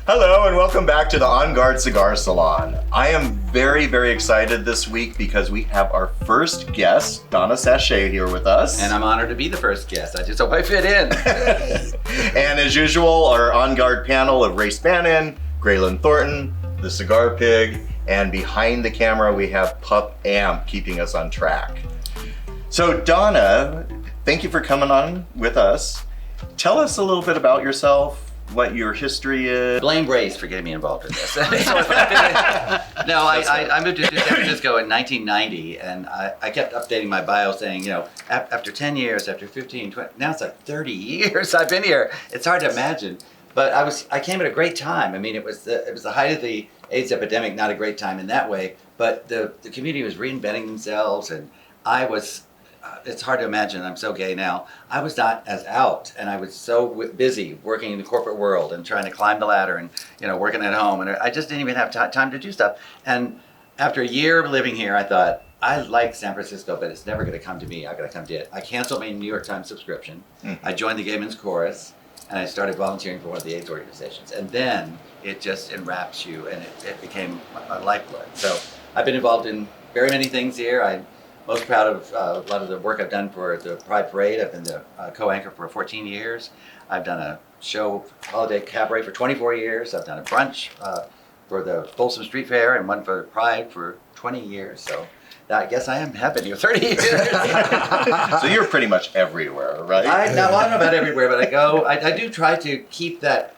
Hello and welcome back to the On Guard Cigar Salon. I am very, very excited this week because we have our first guest, Donna Sachet, here with us. And I'm honored to be the first guest. I just hope I fit in. And as usual, our On Guard panel of Ray Spannon, Graylin Thornton, the Cigar Pig, and behind the camera we have Pup Amp keeping us on track. So Donna, thank you for coming on with us. Tell us a little bit about yourself, what your history is. Blame Brace for getting me involved in this. I moved to San Francisco in 1990, and I kept updating my bio saying, after 10 years, after 15, 20, now it's like 30 years I've been here. It's hard to imagine. But I came at a great time. I mean, it was the height of the AIDS epidemic, not a great time in that way, but the community was reinventing themselves, and I was, it's hard to imagine, I'm so gay now. I was not as out, and I was so busy working in the corporate world and trying to climb the ladder and, working at home, and I just didn't even have time to do stuff. And after a year of living here, I thought, I like San Francisco, but it's never gonna come to me, I gotta come to it. I canceled my New York Times subscription. I joined the Gay Men's Chorus, and I started volunteering for one of the AIDS organizations. And then it just enwraps you, and it became my lifeblood. So I've been involved in very many things here. I'm most proud of a lot of the work I've done for the Pride Parade. I've been the co-anchor for 14 years. I've done a show, holiday cabaret, for 24 years. I've done a brunch for the Folsom Street Fair and one for Pride for 20 years. So I guess have been here 30 years. So you're pretty much everywhere, right? I don't know about everywhere, but I do try to keep that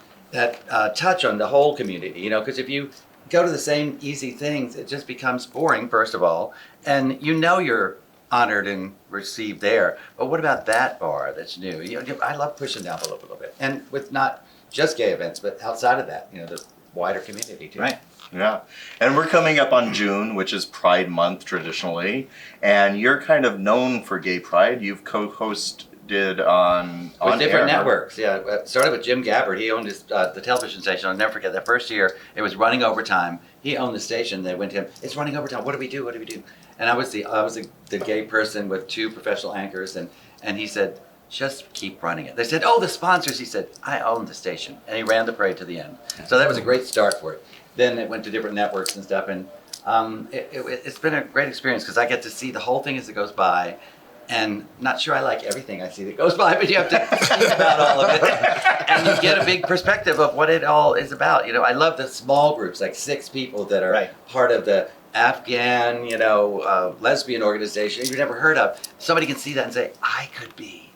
touch on the whole community, because if you go to the same easy things, it just becomes boring, first of all, and you're honored and received there. But what about that bar that's new? I love pushing the envelope a little bit, and with not just gay events, but outside of that, the wider community too. Right. Yeah, and we're coming up on June, which is Pride Month traditionally, and you're kind of known for Gay Pride. You've co-hosted on different networks. Yeah, it started with Jim Gabbard. He owned the television station. I'll never forget that first year. It was running overtime. He owned the station. They went to him. It's running overtime. What do we do? What do we do? And I was the gay person with two professional anchors, and he said, just keep running it. They said, oh, the sponsors. He said, I own the station, and he ran the parade to the end. So that was a great start for it. Then it went to different networks and stuff, and it's been a great experience because I get to see the whole thing as it goes by, and not sure I like everything I see that goes by, but you have to think about all of it, and you get a big perspective of what it all is about. I love the small groups, like 6 people that are part of the Afghan, lesbian organization you've never heard of. Somebody can see that and say, I could be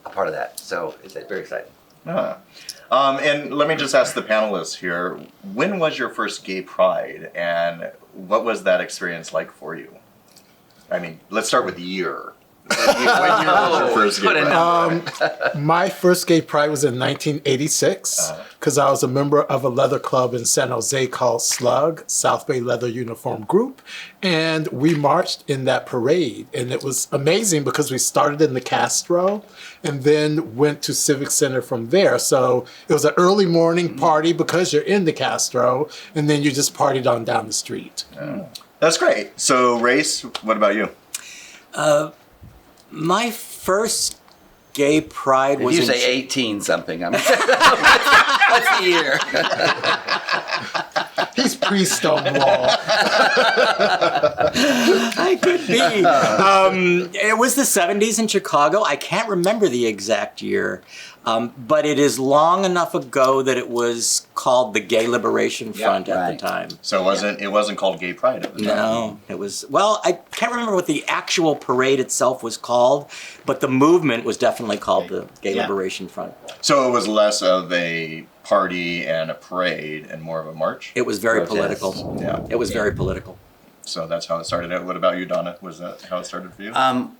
a part of that. So it's very exciting. And let me just ask the panelists here, when was your first Gay Pride, and what was that experience like for you? I mean, let's start with the year. When year was your first Gay Pride? My first Gay Pride was in 1986, because I was a member of a leather club in San Jose called Slug, South Bay Leather Uniform Group, and we marched in that parade, and it was amazing because we started in the Castro and then went to Civic Center from there. So it was an early morning party because you're in the Castro, and then you just partied on down the street. That's great. So, Race, what about you? My first Gay Pride was. If you say 18 something, what's the year? He's pre-Stonewall. I could be. It was the 70s in Chicago. I can't remember the exact year, but it is long enough ago that it was called the Gay Liberation Front at the time. So it wasn't called Gay Pride at the time? No, it was, well, I can't remember what the actual parade itself was called, but the movement was definitely called the Gay Liberation Front. So it was less of a party and a parade and more of a march? It was very political. Yeah. It was very political. So that's how it started. What about you, Donna? Was that how it started for you?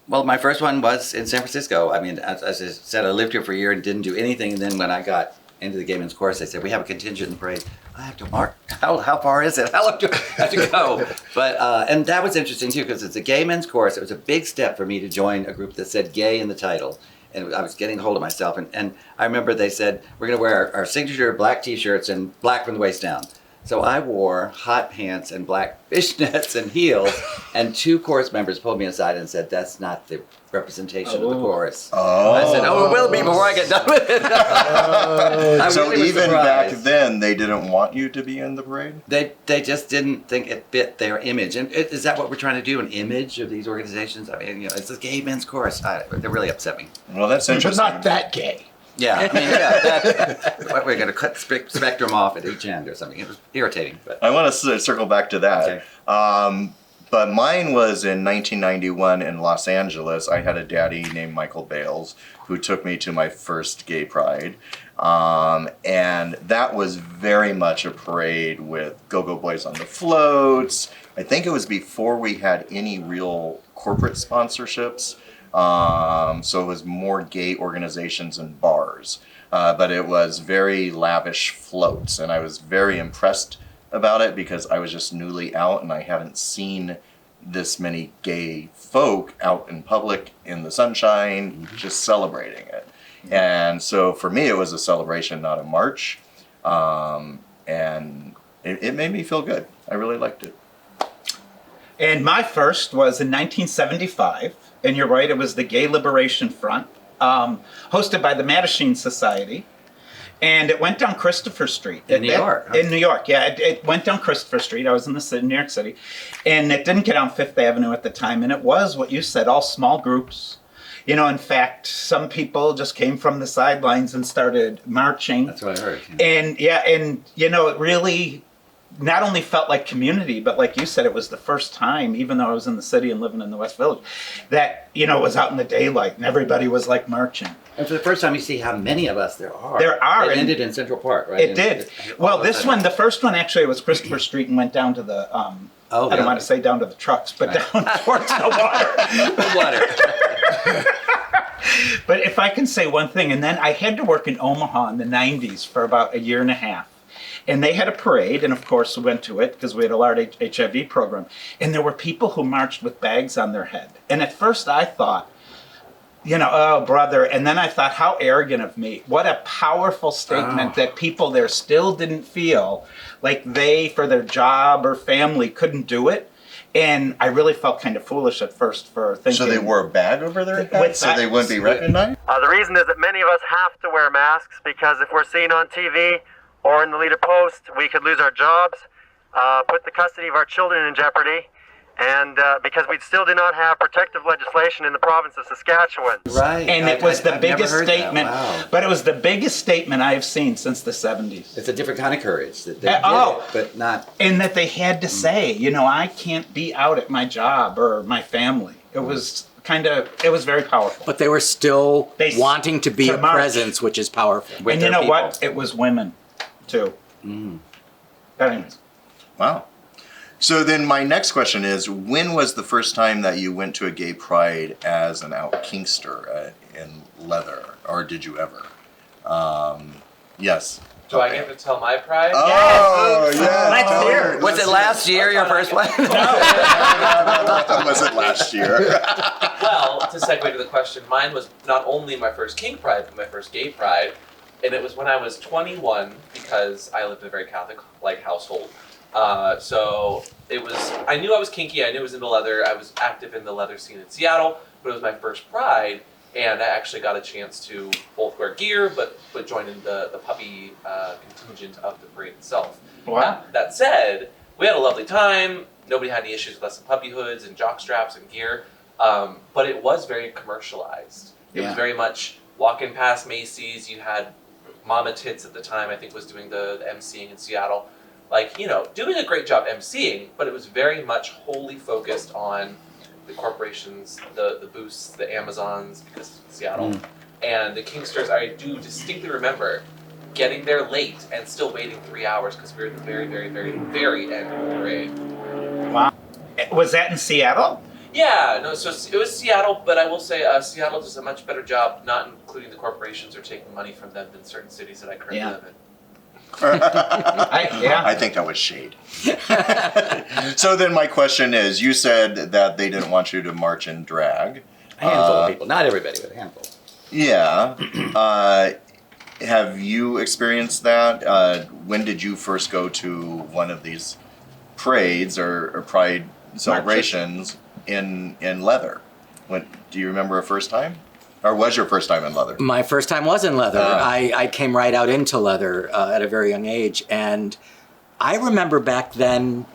Well, my first one was in San Francisco. I mean, as I said, I lived here for a year and didn't do anything. And then when I got into the Gay Men's Chorus, they said, we have a contingent in the parade. I have to mark. How far is it? How long do I have to go? But, and that was interesting too, because it's a Gay Men's Chorus. It was a big step for me to join a group that said gay in the title. And I was getting hold of myself. And I remember they said, we're going to wear our signature black T-shirts and black from the waist down. So I wore hot pants and black fishnets and heels, and two chorus members pulled me aside and said, that's not the representation of the chorus. Oh. I said, oh, it will be before I get done with it. I So really was even back surprised. then, they didn't want you to be in the parade? They just didn't think it fit their image. And is that what we're trying to do, an image of these organizations? I mean, it's a gay men's chorus. They really upset me. Well, that's But interesting. not that gay. Yeah, I mean, we're going to cut spectrum off at each end or something. It was irritating. But I want to circle back to that. Okay. But mine was in 1991 in Los Angeles. I had a daddy named Michael Bales who took me to my first gay pride. And that was very much a parade with go-go boys on the floats. I think it was before we had any real corporate sponsorships. So it was more gay organizations and bars. But it was very lavish floats. And I was very impressed about it because I was just newly out and I hadn't seen this many gay folk out in public in the sunshine just celebrating it. And so for me it was a celebration, not a march. And it made me feel good. I really liked it. And my first was in 1975, and you're right, it was the Gay Liberation Front, hosted by the Mattachine Society. And it went down Christopher Street. In New York, huh? In New York, yeah. It went down Christopher Street. I was in the city, New York City. And it didn't get on Fifth Avenue at the time. And it was what you said, all small groups. You know, in fact, some people just came from the sidelines and started marching. that's what I heard. And you know, it really not only felt like community, but like you said, it was the first time, even though I was in the city and living in the West Village, that, you know, it was out in the daylight and everybody was like marching. And for the first time, you see how many of us there are. There are, It and ended in Central Park, right? It did. Well, this one, the first one actually was Christopher Street and went down to the, I don't want to say down to the trucks, but down towards the water. The water. But if I can say one thing, and then I had to work in Omaha in the 90s for about a year and a half. And they had a parade, and of course we went to it because we had a large HIV program. And there were people who marched with bags on their head. And at first I thought, you know, oh, brother. And then I thought, how arrogant of me. What a powerful statement that people there still didn't feel like they, for their job or family, couldn't do it. And I really felt kind of foolish at first for thinking. So they wore a bag over their head With so they wouldn't be recognized? The reason is that many of us have to wear masks because if we're seen on TV or in the leader post, we could lose our jobs, put the custody of our children in jeopardy, and because we still do not have protective legislation in the province of Saskatchewan. Right. And it was the I've never biggest heard that. statement, Wow. but it was the biggest statement I have seen since the 70s. It's a different kind of courage. That they did oh. it, but not. And that they had to say, you know, I can't be out at my job or my family. It was it was very powerful. But they were still They- wanting to be to a march. presence, which is powerful. with And you their know what? people. It was women, too. But anyways. Wow. So then my next question is, when was the first time that you went to a gay pride as an out Kinkster in leather? Or did you ever? Yes. Do I get to tell my pride? Oh, yeah. Let's hear it. Was it last year, your first one? That wasn't last year. Well, to segue to the question, mine was not only my first kink pride, but my first gay pride. And it was when I was 21 because I lived in a very Catholic-like household. So it was, I knew I was kinky, I knew I was into leather, I was active in the leather scene in Seattle, but it was my first pride, and I actually got a chance to both wear gear, but join in the puppy contingent of the parade itself. Wow. That said, we had a lovely time, nobody had any issues with us in puppy hoods and jock straps and gear, but it was very commercialized. It was very much walking past Macy's, you had Mama Tits at the time, I think was doing the MCing in Seattle. Like, you know, doing a great job MCing, but it was very much wholly focused on the corporations, the Boosts, the Amazons, because of Seattle. And the Kinksters, I do distinctly remember getting there late and still waiting 3 hours because we were at the very, very, very, very end of the parade. Wow. Was that in Seattle? Yeah, no, so it was Seattle, but I will say Seattle does a much better job not including the corporations or taking money from them than certain cities that I currently live in. I think that was shade. So then my question is, you said that they didn't want you to march in drag. A handful of people. Not everybody, but a handful. Yeah. Have you experienced that? When did you first go to one of these parades or pride celebrations in leather? Do you remember a first time? Or was your first time in leather? My first time was in leather. I came right out into leather at a very young age. And I remember back then,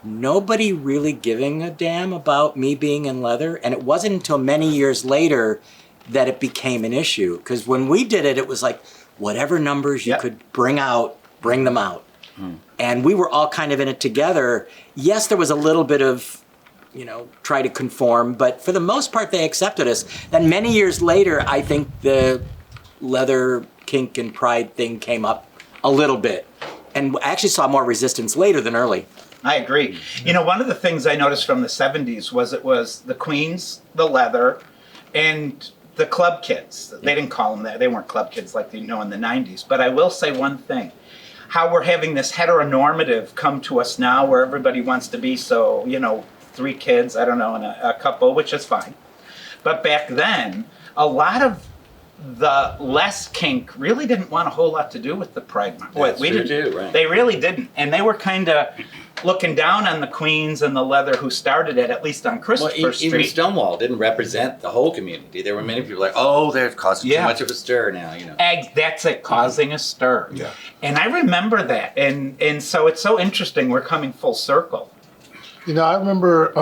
nobody really giving a damn about me being in leather. And it wasn't until many years later that it became an issue. Because when we did it, it was like, whatever numbers you could bring out, bring them out. And we were all kind of in it together. Yes, there was a little bit of, try to conform, but for the most part, they accepted us. Then many years later, I think the leather kink and pride thing came up a little bit. And I actually saw more resistance later than early. I agree. One of the things I noticed from the 70s was it was the queens, the leather, and the club kids. They didn't call them that. They weren't club kids like in the 90s. But I will say one thing. How we're having this heteronormative come to us now where everybody wants to be 3 kids, I don't know, and a couple, which is fine. But back then, a lot of the less kink really didn't want a whole lot to do with the Pride Month. That's true too, right. They really didn't. And they were kind of looking down on the queens and the leather who started it, at least on Christopher Street. Even Stonewall didn't represent the whole community. There were many people like, oh, they're causing too much of a stir now, That's it, causing a stir. Yeah. And I remember that. And so it's so interesting. We're coming full circle. I remember,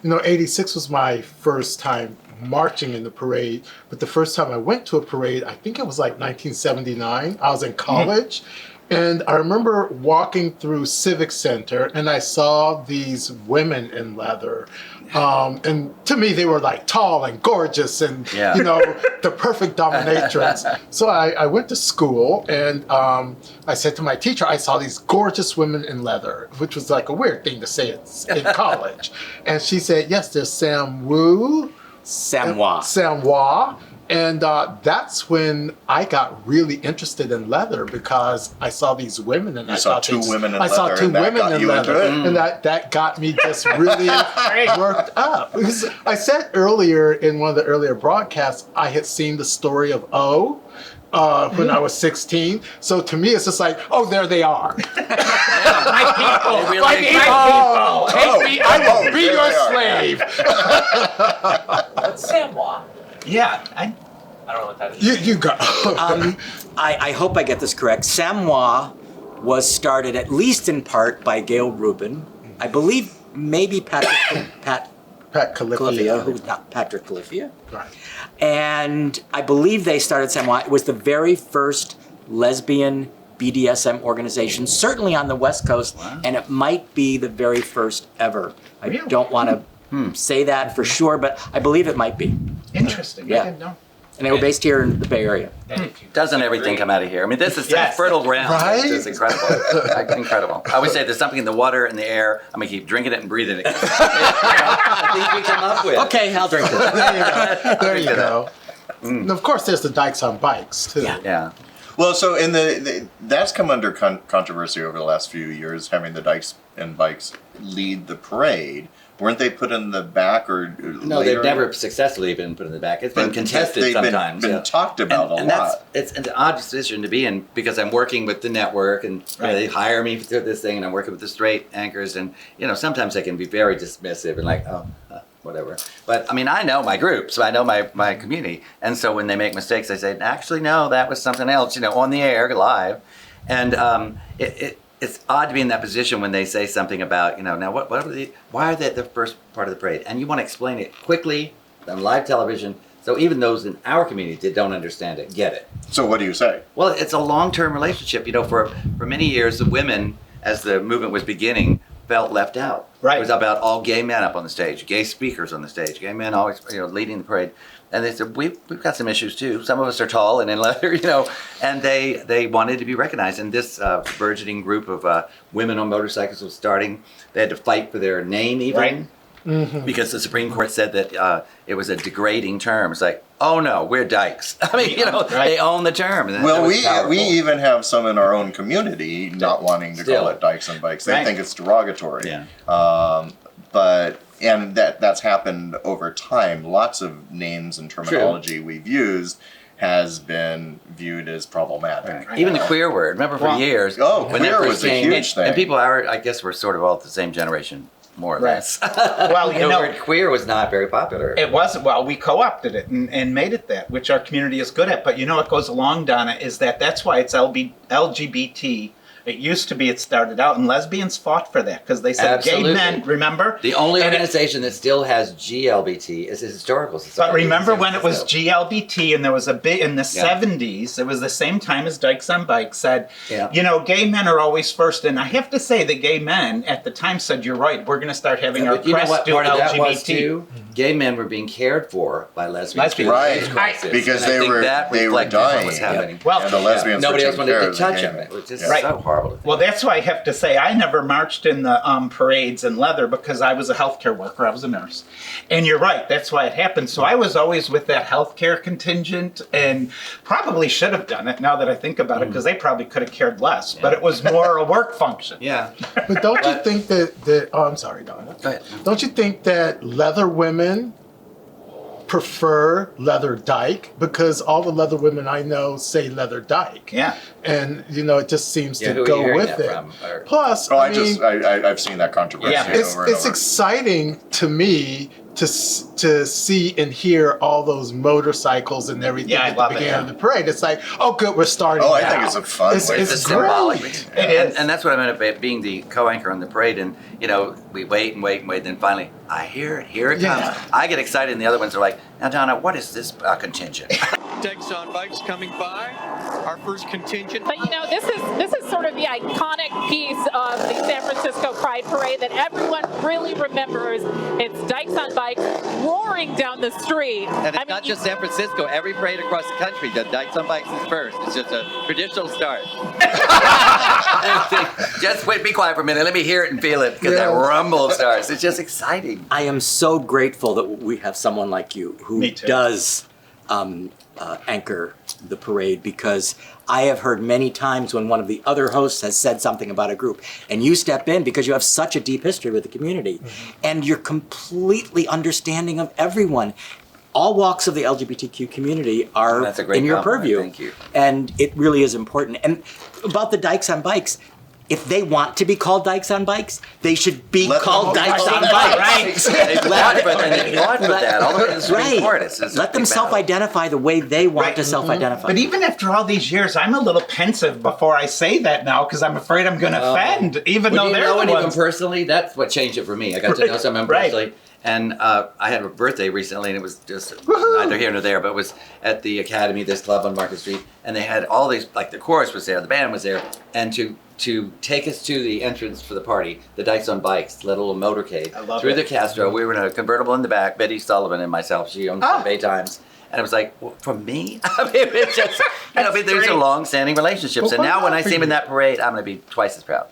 86 was my first time marching in the parade, but the first time I went to a parade, I think it was like 1979. I was in college. And I remember walking through Civic Center and I saw these women in leather. And to me, they were like tall and gorgeous and, the perfect dominatrix. So I went to school and I said to my teacher, I saw these gorgeous women in leather, which was like a weird thing to say in college. And she said, yes, there's Samoa. And that's when I got really interested in leather because I saw these women and I saw two women in leather. And that got me just really worked up. Because I said earlier in one of the earlier broadcasts, I had seen the story of O when I was 16. So to me, it's just like, oh, there they are. My people. My people. Take me, I will be your slave. That's Samoa. Yeah, I don't know what that is. You go. I hope I get this correct. Samoa was started at least in part by Gail Rubin. I believe maybe Pat Califia, who's not Patrick Califia. Right. And I believe they started Samoa. It was the very first lesbian BDSM organization, certainly on the West Coast, and it might be the very first ever. I don't want to say that for sure, but I believe it might be. Interesting. Yeah. I didn't know. And they were based here in the Bay Area. Doesn't everything come out of here? I mean, this is fertile ground. Right? It's just incredible. Incredible. I always say there's something in the water and the air. I'm going to keep drinking it and breathing it. I think we come up with. Okay, I'll drink it. There you go. And of course, there's the dykes on bikes, too. Yeah. Well, so that's come under controversy over the last few years, having the dykes and bikes lead the parade. Weren't they put in the back or No, later? they've never successfully been put in the back. It's been contested they've sometimes. been talked about a lot. It's an odd position to be in because I'm working with the network and they hire me for this thing and I'm working with the straight anchors and sometimes they can be very dismissive and like, whatever. But I mean, I know my group, so I know my community. And so when they make mistakes, I say, actually, no, that was something else, on the air, live. And it's odd to be in that position when they say something about, now why are they the first part of the parade? And you want to explain it quickly on live television. So even those in our community that don't understand it, get it. So what do you say? Well, it's a long-term relationship. For many years, the women, as the movement was beginning, felt left out. Right. It was about all gay men up on the stage, gay speakers on the stage, gay men always leading the parade. And they said, we've got some issues too. Some of us are tall and in leather, and they wanted to be recognized. And this burgeoning group of women on motorcycles was starting. They had to fight for their name even. Right. Mm-hmm. Because the Supreme Court said that it was a degrading term. It's like, oh no, we're dykes. I mean, they own the term. And Well, we even have some in our own community not wanting to call it dykes and bikes. They think it's derogatory. Yeah. And that's happened over time. Lots of names and terminology we've used has been viewed as problematic. Right. Even the queer word. Remember for years. Queer was a huge thing. And people I guess we're sort of all the same generation. more or Right. less. Well, you The know, word queer was not very popular. it wasn't. Well, we co-opted it and made it that, which our community is good at. But you know what goes along, Donna, is that's why it's LGBT. It used to be, it started out, and lesbians fought for that because they said Absolutely. gay men, remember? The only And organization that still has GLBT is the Historical Society. But remember when it was So- GLBT and there was a big, in the 70s, it was the same time as Dykes on Bikes said, Yeah. you know, gay men are always first. And I have to say the gay men at the time said, you're right, we're going to start having our But you know press what do part of that was LGBT. too? Gay men were being cared for by lesbians. Lesbians. Right. Crisis. Because And I they think were- that they were reflected what dying. was happening. Well, And the lesbians Nobody were else taking wanted care to of the touch gay them. men. It was just Yeah. so horrible. Well, that's why I have to say I never marched in the parades in leather because I was a healthcare worker. I was a nurse. And you're right, that's why it happened. So I was always with that healthcare contingent and probably should have done it now that I think about it because they probably could have cared less. But it was more a work function. Yeah. But don't you think that oh, I'm sorry, Donna. Go ahead. Don't you think that leather women prefer leather dyke? Because all the leather women I know say leather dyke. Yeah. And, you know, it just seems Yeah, to who are you go hearing with that it. from? Or- Plus, Oh, I mean, I've seen that controversy Yeah. over and it's over. exciting to me to see and hear all those motorcycles and everything Yeah, I at love the it, beginning yeah. of the parade. It's like, oh, good, we're starting. Oh, I now. think it's a fun way. It's a It's symbolic. great. It is. And that's what I meant about being the co-anchor on the parade. And, you know, we wait and wait and wait. Then finally, I hear it. Here it Yeah. comes. I get excited. And the other ones are like, now, Donna, what is this contingent? Dykes on Bikes coming by, our first contingent. But you know, this is sort of the iconic piece of the San Francisco Pride Parade that everyone really remembers. It's Dykes on Bikes roaring down the street. And it's not just San Francisco. Every parade across the country, the Dykes on Bikes is first. It's just a traditional start. Just wait, be quiet for a minute. Let me hear it and feel it because that Yeah. rumble starts. It's just exciting. I am so grateful that we have someone like you who Me too. does anchor the parade, because I have heard many times when one of the other hosts has said something about a group and you step in because you have such a deep history with the community and you're completely understanding of everyone. All walks of the LGBTQ community are That's a great in your compliment. purview. Thank you. And it really is important. And about the Dykes on Bikes, if they want to be called Dykes on Bikes, they should be Let called them be Dykes called on Dykes. Bikes. They fought for that. All the way to the Supreme Right. Court. It's a Let them big battle. self-identify the way they want Right. to self-identify. But even after all these years, I'm a little pensive before I say that now because I'm afraid I'm going to offend, even Would though you they're know the any of them ones. personally? That's what changed it for me. I got to know some of them Right. personally. And I had a birthday recently, and it was just neither here nor there, but it was at the Academy, this club on Market Street, and they had all these, like the chorus was there, the band was there, and to take us to the entrance for the party, the Dykes on Bikes, little motorcade, I love through it. the Castro. We were in a convertible in the back, Betty Sullivan and myself. She owns the Bay Times. And it was like, well, from me? I mean, it's just, you know, That's there's a great. long-standing relationships. Well, And now why when I not for see him in you? that parade, I'm going to be twice as proud.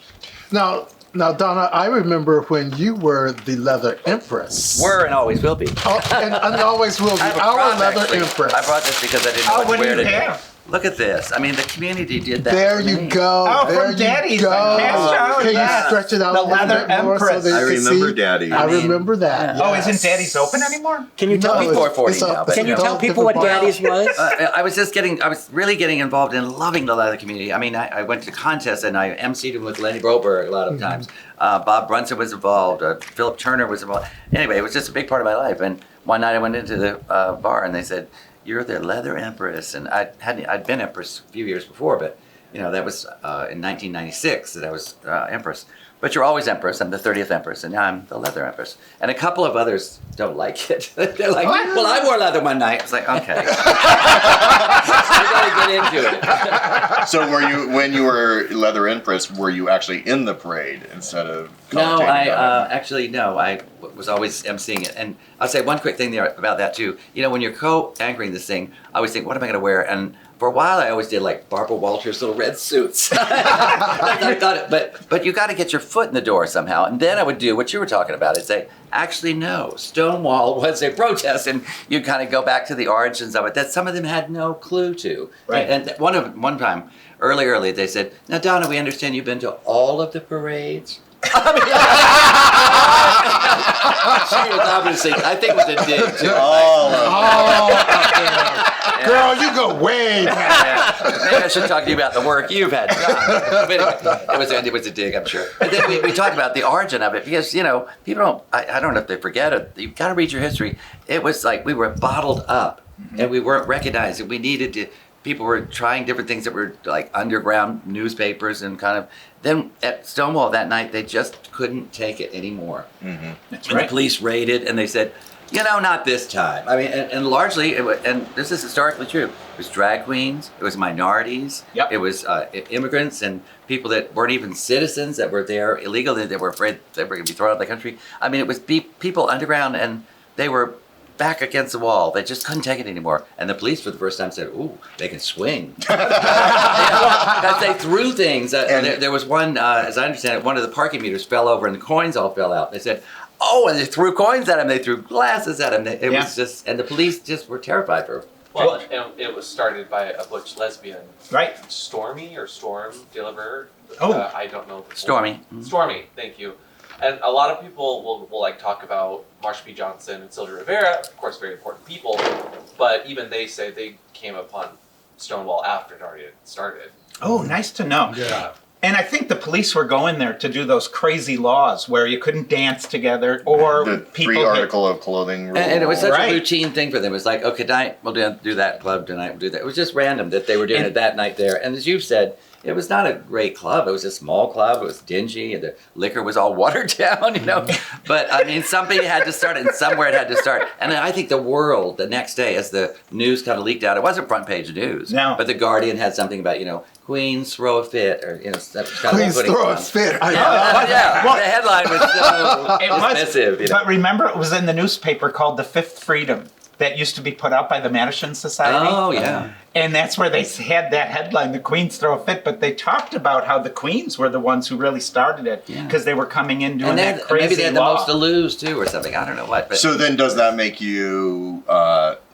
Now, Donna, I remember when you were the Leather Empress. Were and always will be. Oh, and always will be I have a our prop, Leather actually. Empress. I brought this because I didn't know Oh, what what to do wear you today. have? Look at this. I mean, the community did that. There for you me. go. Oh, there from you Daddy's go. Castro, Can yes. you stretch it out The a little Leather bit more so Empress. they I can remember see? Daddy. I I mean, remember that. yeah. Oh, yes. isn't Daddy's open anymore? Can you tell No, people? it's 440 now, but Can you you know. tell people what Daddy's was? I was really getting involved in loving the leather community. I mean, I went to contests and I emceed them with Lenny Broberg a lot of times. Bob Brunson was involved. Philip Turner was involved. Anyway, it was just a big part of my life. And one night I went into the bar and they said, "You're the Leather Empress." And I'd been Empress a few years before, but you know that was in 1996 that I was Empress. But you're always Empress. I'm the 30th Empress, and now I'm the Leather Empress. And a couple of others don't like it. They're like, "Well, I wore leather one night." It's like, okay, you gotta get into it. So were you, when you were Leather Empress, were you actually in the parade instead of No, commentating on it? actually no. I was always emceeing it, and I'll say one quick thing there about that too. You know, when you're co-anchoring this thing, I always think, what am I going to wear? And for a while, I always did like Barbara Walters' little red suits. I thought, but you got to get your foot in the door somehow, and then I would do what you were talking about. I'd say, actually, no, Stonewall was a protest, and you kind of go back to the origins of it that some of them had no clue to. Right. And one time, early, they said, "Now, Donna, we understand you've been to all of the parades." I mean, she was obviously, I think it was a dig too. Oh, Oh, girl, you go way back. Maybe I should talk to you about the work you've had done. But anyway, it was a dig, I'm sure. And then we talked about the origin of it because, people don't, I don't know if they forget it. You've got to read your history. It was like we were bottled up and we weren't recognized. We needed to, people were trying different things that were like underground newspapers and kind of, then at Stonewall that night, they just couldn't take it anymore. Mm-hmm. That's and right. the police raided and they said, not this time. I mean, and largely, and this is historically true, it was drag queens, it was minorities, Yep. it was immigrants and people that weren't even citizens that were there illegally, that were afraid they were going to be thrown out of the country. I mean, it was people underground and they were back against the wall. They just couldn't take it anymore. And the police for the first time said, ooh, they can swing. Because they threw things. There was one, as I understand it, one of the parking meters fell over and the coins all fell out. They said, oh, and they threw coins at him. They threw glasses at him. It was just, and the police just were terrified for him. Well, and it was started by a butch lesbian. Right. Stormy or Storm Deliver. Oh. I don't know. Stormy. Mm-hmm. Stormy, thank you. And a lot of people will like talk about Marsha P. Johnson and Sylvia Rivera, of course, very important people, but even they say they came upon Stonewall after it already had started. Oh, nice to know. Yeah. And I think the police were going there to do those crazy laws where you couldn't dance together or The people 3 article of clothing rule. And it was such Right. a routine thing for them. It was like, okay, tonight we'll do that club, tonight we'll do that. It was just random that they were doing it that night there. And as you've said, it was not a great club. It was a small club. It was dingy, and the liquor was all watered down, But I mean, somebody had to start it, and somewhere it had to start. And I think the World, the next day, as the news kind of leaked out, it wasn't front page news. No. But the Guardian had something about, Queens throw a fit, or Queens throw a fit. Yeah, the headline was so dismissive. But remember, it was in the newspaper called The Fifth Freedom that used to be put out by the Madison Society. Oh, yeah. And that's where they had that headline, the Queens throw a fit, but they talked about how the Queens were the ones who really started it because they were coming in doing that crazy maybe they had the law. most to lose, too, or something. I don't know what. But So then does that make you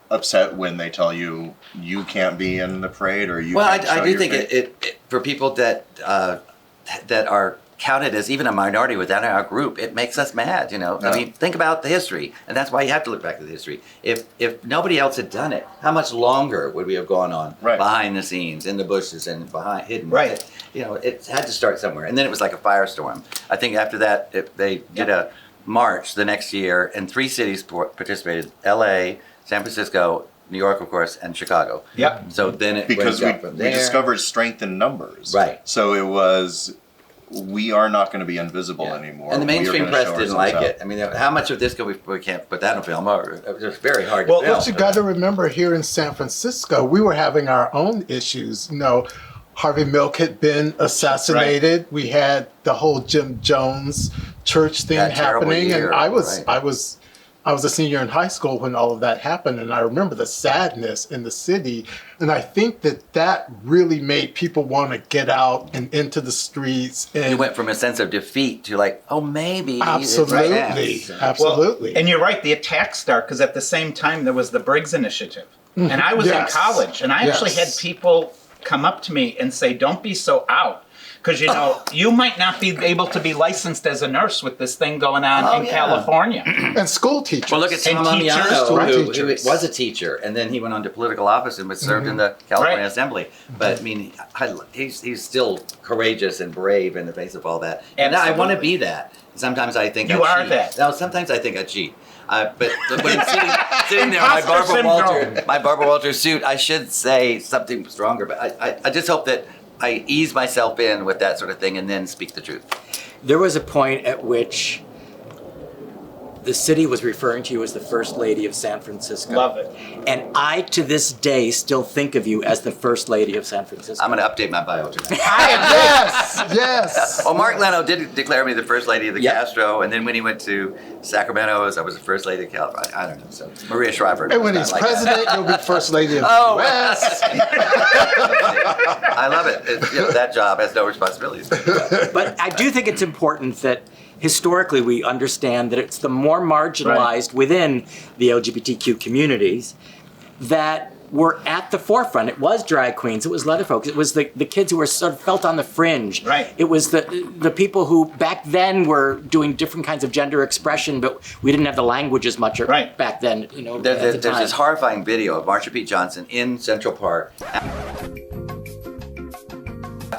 upset when they tell you you can't be in the parade or you well, can't show I do your think face? it for people that are counted as even a minority within our group, it makes us mad, I mean, think about the history, and that's why you have to look back to the history. If nobody else had done it, how much longer would we have gone on behind the scenes, in the bushes and hidden? Right. It had to start somewhere, and then it was like a firestorm. I think after that, they did a march the next year, and 3 cities participated: L.A., San Francisco, New York, of course, and Chicago. Yep. So then it Because went from we there. discovered strength in numbers. Right. So it was, we are not going to be invisible anymore. And the We are mainstream gonna press show didn't like ourselves it. I mean, how much of this can we can't put that on film? Or it was very hard Well, to film. But you got to remember, here in San Francisco, we were having our own issues. Harvey Milk had been assassinated. We had the whole Jim Jones church thing That terrible happening, year, and I was right. I was a senior in high school when all of that happened, and I remember the sadness in the city. And I think that really made people want to get out and into the streets. And You went from a sense of defeat to like, oh, maybe. absolutely, it's a chance. absolutely. And you're right, the attacks start because at the same time there was the Briggs Initiative. And I was Yes. in college, and I actually had people come up to me and say, don't be so out. Because, you might not be able to be licensed as a nurse with this thing going on in California. And school teachers. Well, look at Tom And teachers, Amiano, right. who was a teacher, and then he went on to political office and was served in the California Right. Assembly. But I mean, he's still courageous and brave in the face of all that. And I want to be that. Sometimes I think You I are cheat. that. No, sometimes I think I cheat. But when I'm sitting there in Imposter my Barbara Walters suit, I should say something stronger. But I just hope that I ease myself in with that sort of thing and then speak the truth. There was a point at which the city was referring to you as the First Lady of San Francisco. Love it. And I, to this day, still think of you as the First Lady of San Francisco. I'm going to update my bio tonight. yes. Well, Mark Leno did declare me the First Lady of the Yep. Castro, and then when he went to Sacramento, I was the First Lady of California. I don't know. So Maria Shriver. And when was he's not like president, you'll be first lady of the Oh. U.S. that. I love it. That job has no responsibilities. But I do think it's important that historically we understand that it's the more marginalized within the LGBTQ communities that were at the forefront. It was drag queens, it was leather folks, it was the kids who were sort of felt on the fringe. Right. It was the people who back then were doing different kinds of gender expression, but we didn't have the language as much back then. At the There's time. this horrifying video of Marsha P. Johnson in Central Park.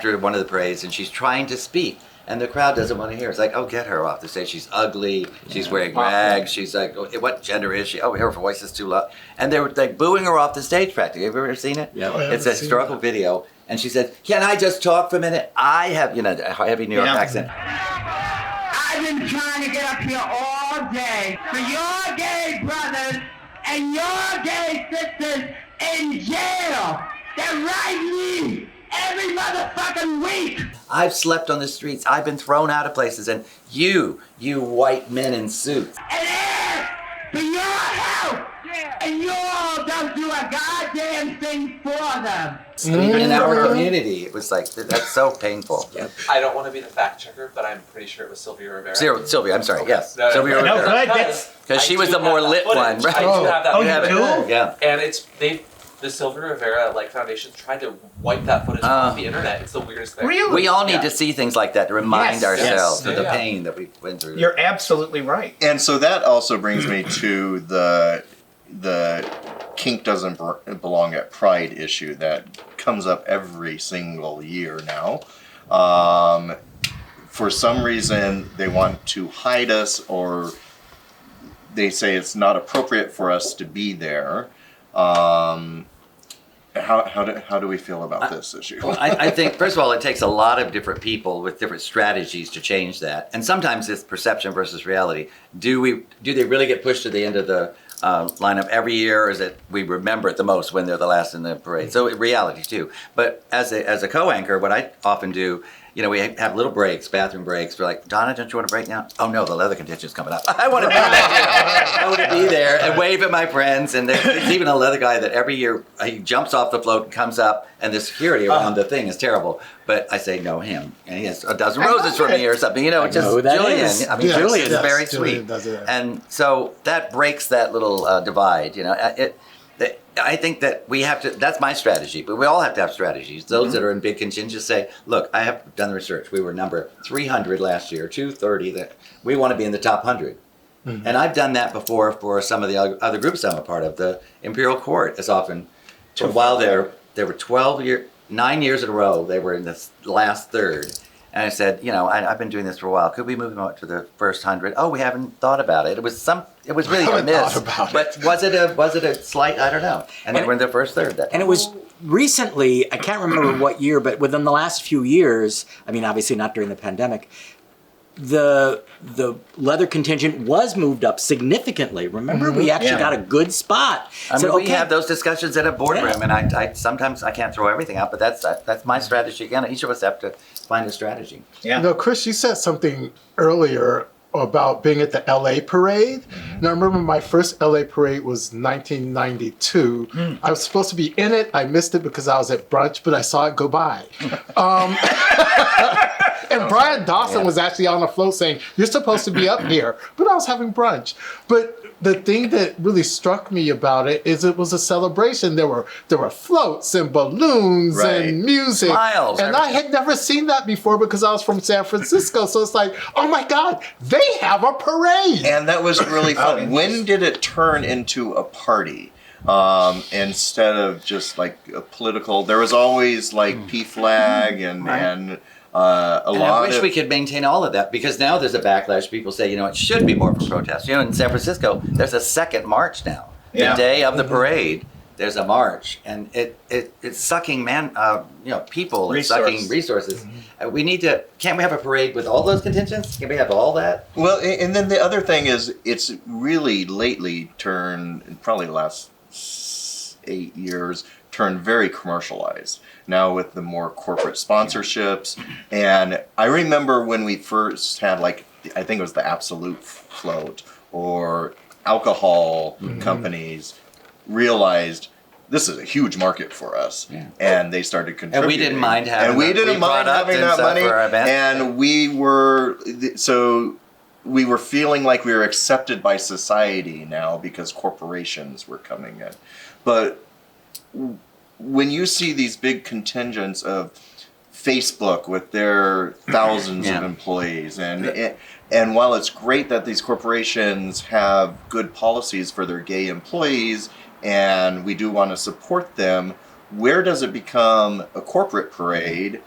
after one of the parades, and she's trying to speak. And the crowd doesn't want to hear. It's like, oh, get her off the stage. She's ugly. She's wearing rags. She's like, oh, what gender is she? Oh, her voice is too loud. And they were like booing her off the stage practically. Have you ever seen it? Yeah. It's a historical video. And she said, can I just talk for a minute? I have, a heavy New York accent. I've been trying to get up here all day for your gay brothers and your gay sisters in jail. They're right me every motherfucking week. I've slept on the streets. I've been thrown out of places. And you white men in suits. And ask for your help. And you all don't do a goddamn thing for them. Even in our community, it was like, that's so painful. Yep. I don't want to be the fact checker, but I'm pretty sure it was Sylvia Rivera. Sylvia, I'm sorry, yes. Sylvia Rivera. Good. Because she was the more lit one, right? I do have that. Oh, you do? Yeah. And the Sylvia Rivera Foundation tried to wipe that footage off the internet. It's the weirdest thing. Really? We all need to see things like that to remind ourselves of the Yeah. pain that we went through. You're absolutely right. And so that also brings me to the kink doesn't belong at Pride issue that comes up every single year now. For some reason, they want to hide us, or they say it's not appropriate for us to be there. How do we feel about this issue? Well, I think, first of all, it takes a lot of different people with different strategies to change that. And sometimes it's perception versus reality. Do they really get pushed to the end of the lineup every year, or is it we remember it the most when they're the last in the parade? So reality too. But as a co-anchor, what I often do, we have little breaks, bathroom breaks. We're like, Donna, don't you want a break now? Oh no, the leather contingent's coming up. I want to be there. I want to be there and wave at my friends. And there's even a leather guy that every year he jumps off the float and comes up, and the security around the thing is terrible. But I say, no, him. And he has a dozen roses for me or something. Just Julian. Is. I mean, Yes, Julian's yes, very Julian sweet. does it. And so that breaks that little divide. I think that we have to, that's my strategy, but we all have to have strategies. Those that are in big contingents say, look, I have done the research. We were number 300 last year, 230. That we want to be in the top 100. And I've done that before for some of the other groups I'm a part of. The Imperial Court is often, for a while there were 9 years in a row, they were in the last third. And I said, I've been doing this for a while. Could we move them up to the first 100? Oh, we haven't thought about it. It was really a miss. But was it a slight? I don't know. And they were in the first third. And it was recently, I can't remember what year, but within the last few years, I mean, obviously not during the pandemic, the leather contingent was moved up significantly. Remember, we actually got a good spot. We have those discussions at a boardroom, and I sometimes I can't throw everything out, but that's my strategy. Again, each of us have to find a strategy. Yeah. No, Chris, you said something earlier about being at the LA parade. Now, I remember my first LA parade was 1992. I was supposed to be in it. I missed it because I was at brunch, but I saw it go by. And Brian Dawson was actually on the float saying, you're supposed to be up here, but I was having brunch. But the thing that really struck me about it is it was a celebration. There were floats and balloons and music. Smiles. And I had never seen that before because I was from San Francisco. So it's like, oh my God, they have a parade. And that was really fun. When did it turn into a party? Instead of just like a political, there was always like PFLAG and I wish we could maintain all of that, because now there's a backlash. People say, it should be more for protest. In San Francisco, there's a second march now. The day of the parade, there's a march, and it's sucking people, it's sucking resources. We need to. Can't we have a parade with all those contingents? Can we have all that? Well, and then the other thing is, it's really lately turned, probably the last 8 years, turned very commercialized now with the more corporate sponsorships. And I remember when we first had, I think it was the Absolute float, or alcohol companies realized this is a huge market for us, and they started contributing. And we didn't mind having. And we didn't mind having that money. And we were feeling like we were accepted by society now because corporations were coming in. But when you see these big contingents of Facebook with their thousands of employees, and while it's great that these corporations have good policies for their gay employees, and we do want to support them, where does it become a corporate parade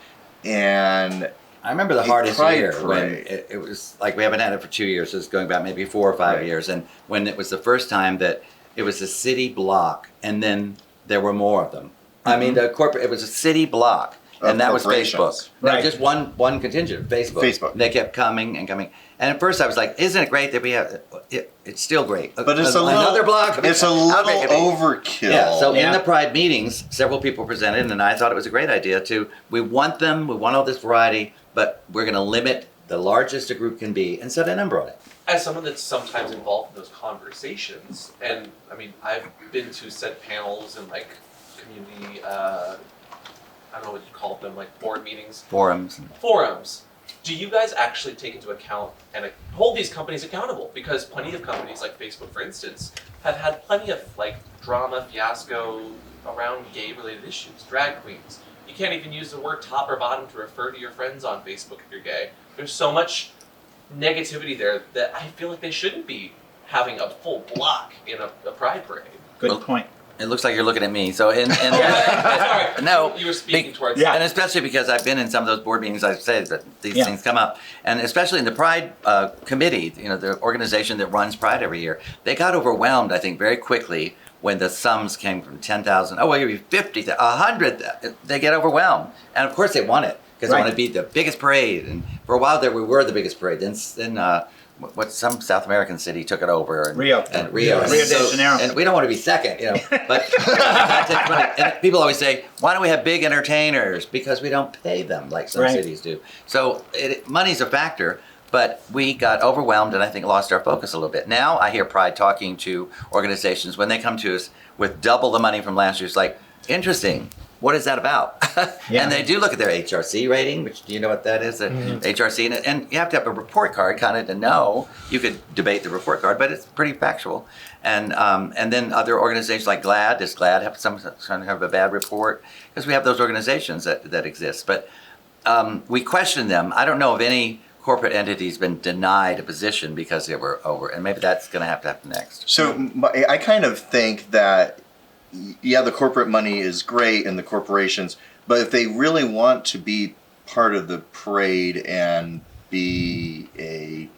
and I remember the a hardest pride year when parade. it was like we haven't had it for 2 years, so it's going back maybe 4 or 5 Right. years. And when it was the first time that it was a city block, and then there were more of them. I mean, it was a city block, Of and that was corporations. Facebook. No, Right. just one contingent, Facebook. Facebook. They kept coming and coming. And at first I was like, isn't it great that we have it? It's still great. But it's a another little, block. it's a How little great could it be? overkill. Yeah, so in Yeah. the Pride meetings, several people presented, and I thought it was a great idea we want all this variety, but we're going to limit the largest a group can be and set a number on it. As someone that's sometimes involved in those conversations, and I mean, I've been to said panels and like community, I don't know what you call them, like board meetings, Forums. Do you guys actually take into account and hold these companies accountable? Because plenty of companies, like Facebook, for instance, have had plenty of like drama, fiasco around gay-related issues, drag queens. You can't even use the word top or bottom to refer to your friends on Facebook if you're gay. There's so much negativity there that I feel like they shouldn't be having a full block in a pride parade. Good point. It looks like you're looking at me. So Sorry, no, you were speaking towards. Yeah. and especially because I've been in some of those board meetings, I've said that these Yeah. things come up, and especially in the Pride committee, the organization that runs Pride every year, they got overwhelmed, I think, very quickly when the sums came from 10,000. Oh, well, you'll be 50, 100. They get overwhelmed, and of course they want it because they Right. want to be the biggest parade. And for a while there, we were the biggest parade. Then some South American city took it over. And, Rio. And Rio. Rio de Janeiro. And we don't want to be second, but that takes money. And people always say, why don't we have big entertainers? Because we don't pay them like some Right. cities do. So money's a factor, but we got overwhelmed and I think lost our focus a little bit. Now I hear Pride talking to organizations when they come to us with double the money from last year. It's like, interesting. What is that about? Yeah. And they do look at their HRC rating, which do you know what that is? The HRC, and you have to have a report card kind of to know. You could debate the report card, but it's pretty factual. And then other organizations like GLAAD, does GLAAD have some have a bad report? Because we have those organizations that exist, but we question them. I don't know of any corporate entity's been denied a position because they were over, and maybe that's going to happen next. So I kind of think that, yeah, the corporate money is great and the corporations, but if they really want to be part of the parade and be a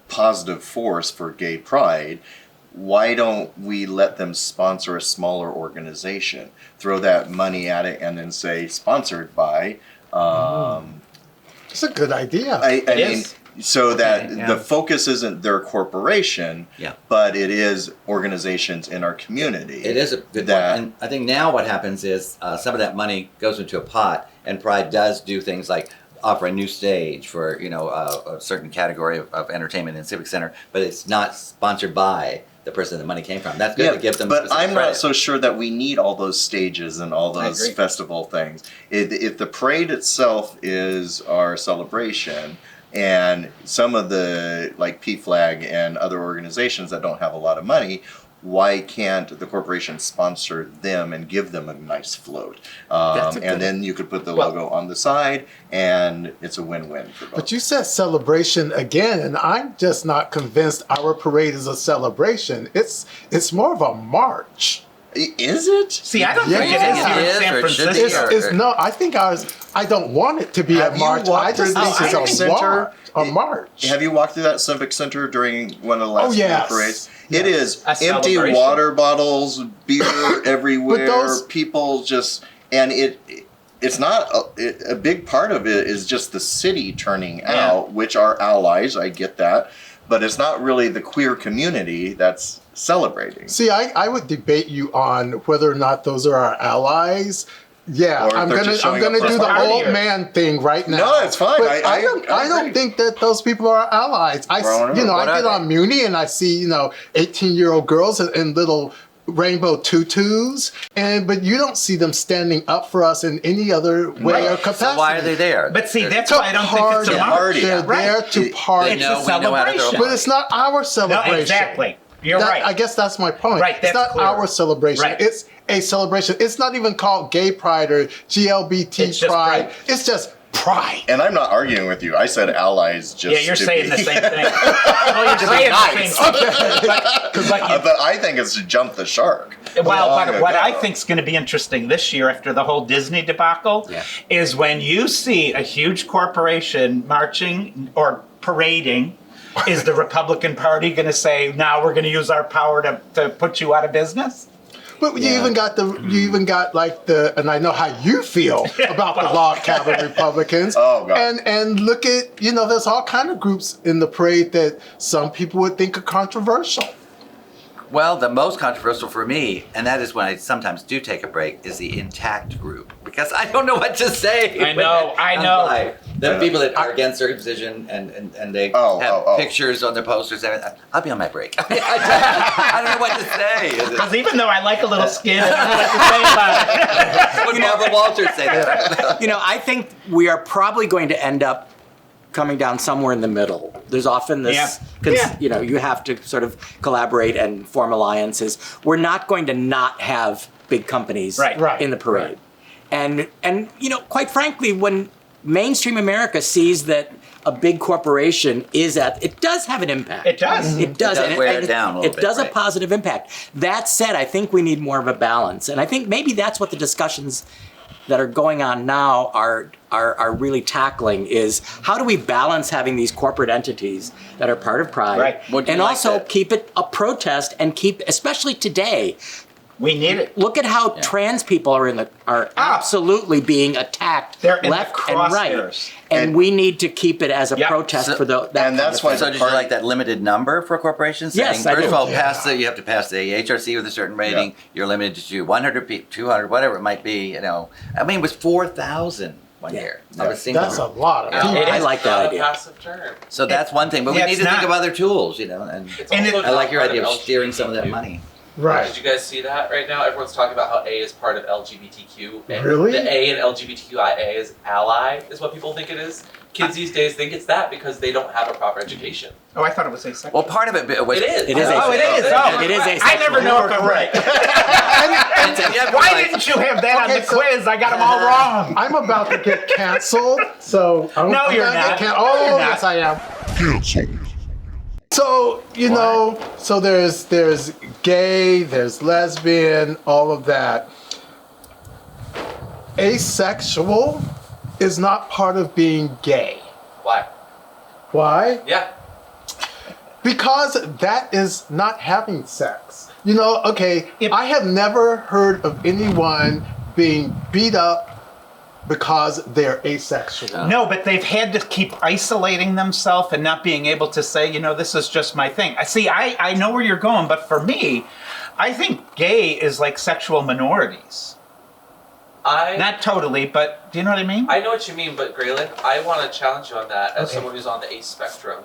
positive force for gay pride, why don't we let them sponsor a smaller organization? Throw that money at it and then say sponsored by. It's a good idea. I mean, so that Okay, yeah. the focus isn't their corporation, Yeah. but it is organizations in our community. It is a good that- one. And I think now what happens is some of that money goes into a pot, and Pride does do things like offer a new stage for a certain category of entertainment in Civic Center, but it's not sponsored by the person the money came from. That's good to give them but specific I'm credit. not so sure that we need all those stages and all I those agree. festival things. If the parade itself is our celebration, and some of the like PFLAG and other organizations that don't have a lot of money, why can't the corporation sponsor them and give them a nice float? And then you could put the logo on the side, and it's a win-win for both. But you said celebration again, and I'm just not convinced our parade is a celebration. It's more of a march. Is it? See, I don't Yeah. think it is here in It is, San or it should be, Francisco. or- It's no. I think I don't want it to be Have a you march. I walked just through think the it's Civic a Center? march. Have you walked through that Civic Center during one of the last few yes. parades? It is A empty celebration. water bottles, beer everywhere. those- People just, and it's not a big part of it is just the city turning Yeah. out, which are allies. I get that, but it's not really the queer community that's celebrating. See, I would debate you on whether or not those are our allies. Yeah, Or if I'm they're gonna just showing do up for the party old or- man thing right now. No, it's fine. But I I don't agree. think that those people are allies. I Well, get what are on Muni and I see 18-year-old girls in little rainbow tutus, but you don't see them standing up for us in any other way or capacity. So why are they there? But see, that's To why I don't think it's a party. march. Party. They're Right. there to party. It's know- a we know how to throw a celebration. But it's not our celebration. No, exactly. You're That- right. I guess that's my point. Right, It's that's not clear. our celebration. Right. It's a celebration. It's not even called Gay Pride or GLBT It's just Pride. Pride. It's just Pride. pride. And I'm not arguing with you. I said allies just Yeah, you're to saying be- the same thing. Well, you're saying nice. the same thing. Because like but I think it's to jump the shark. well, Long but what ago. I think is going to be interesting this year after the whole Disney debacle is when you see a huge corporation marching or parading. Is the Republican Party going to say, now we're going to use our power to put you out of business? But you even got and I know how you feel about the log cabin Republicans. Oh, God. And look at, there's all kind of groups in the parade that some people would think are controversial. Well, the most controversial for me, and that is when I sometimes do take a break, is the intact group. Because I don't know what to say. I know. The people that are against circumcision and they have pictures on their posters. I'll be on my break. I don't know what to say. Because even though I like a little skin, I don't know what to say about it. Would Barbara Walters say that? I think we are probably going to end up coming down somewhere in the middle. There's often this, you have to sort of collaborate and form alliances. We're not going to not have big companies in the parade. Right. And quite frankly, when mainstream America sees that a big corporation it does have an impact. It does. It does. It does wear it down a little bit. It does a positive impact. That said, I think we need more of a balance. And I think maybe that's what the discussions that are going on now are really tackling, is how do we balance having these corporate entities that are part of Pride and also keep it a protest and keep, especially today, we need it. Look at how trans people are absolutely being attacked left and right. And we need to keep it as a protest for that. And that's why. So did you like that limited number for corporations? Yes, saying, I first do. of all, you have to pass the HRC with a certain rating. You're limited to 100 people, 200, whatever it might be. I mean, it was 4,000 one year. That's a lot of people. I like that idea. Passive term. So that's one thing, but we need to think of other tools, and I like your idea of steering some of that money. Right. Did you guys see that right now? Everyone's talking about how A is part of LGBTQ. And Really? The A in LGBTQIA is ally, is what people think it is. Kids these days think it's that because they don't have a proper education. Oh, I thought it was asexual. Well, part of it was... It is. It is Oh, it is. Oh, it is asexual. I never know if I'm right. Why didn't you have that on the quiz? I got them all wrong. I'm about to get canceled, so I'm No, you're not. Oh, yes, I am. Canceled. So, so there's gay, there's lesbian, all of that. Asexual is not part of being gay. Why? Why? Yeah. Because that is not having sex. I have never heard of anyone being beat up because they're asexual. No, but they've had to keep isolating themselves and not being able to say, this is just my thing. I know where you're going, but for me, I think gay is like sexual minorities. Not totally, but do you know what I mean? I know what you mean, but Graylin, I want to challenge you on that as someone who's on the ace spectrum,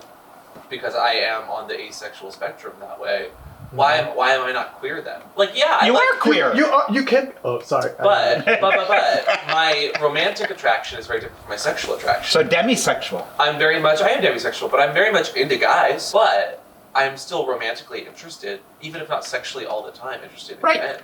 because I am on the asexual spectrum that way. Why am I not queer then? You are queer. You can. Oh, sorry. But my romantic attraction is very different from my sexual attraction. So demisexual. I am demisexual, but I'm very much into guys. But I'm still romantically interested, even if not sexually all the time, interested in men.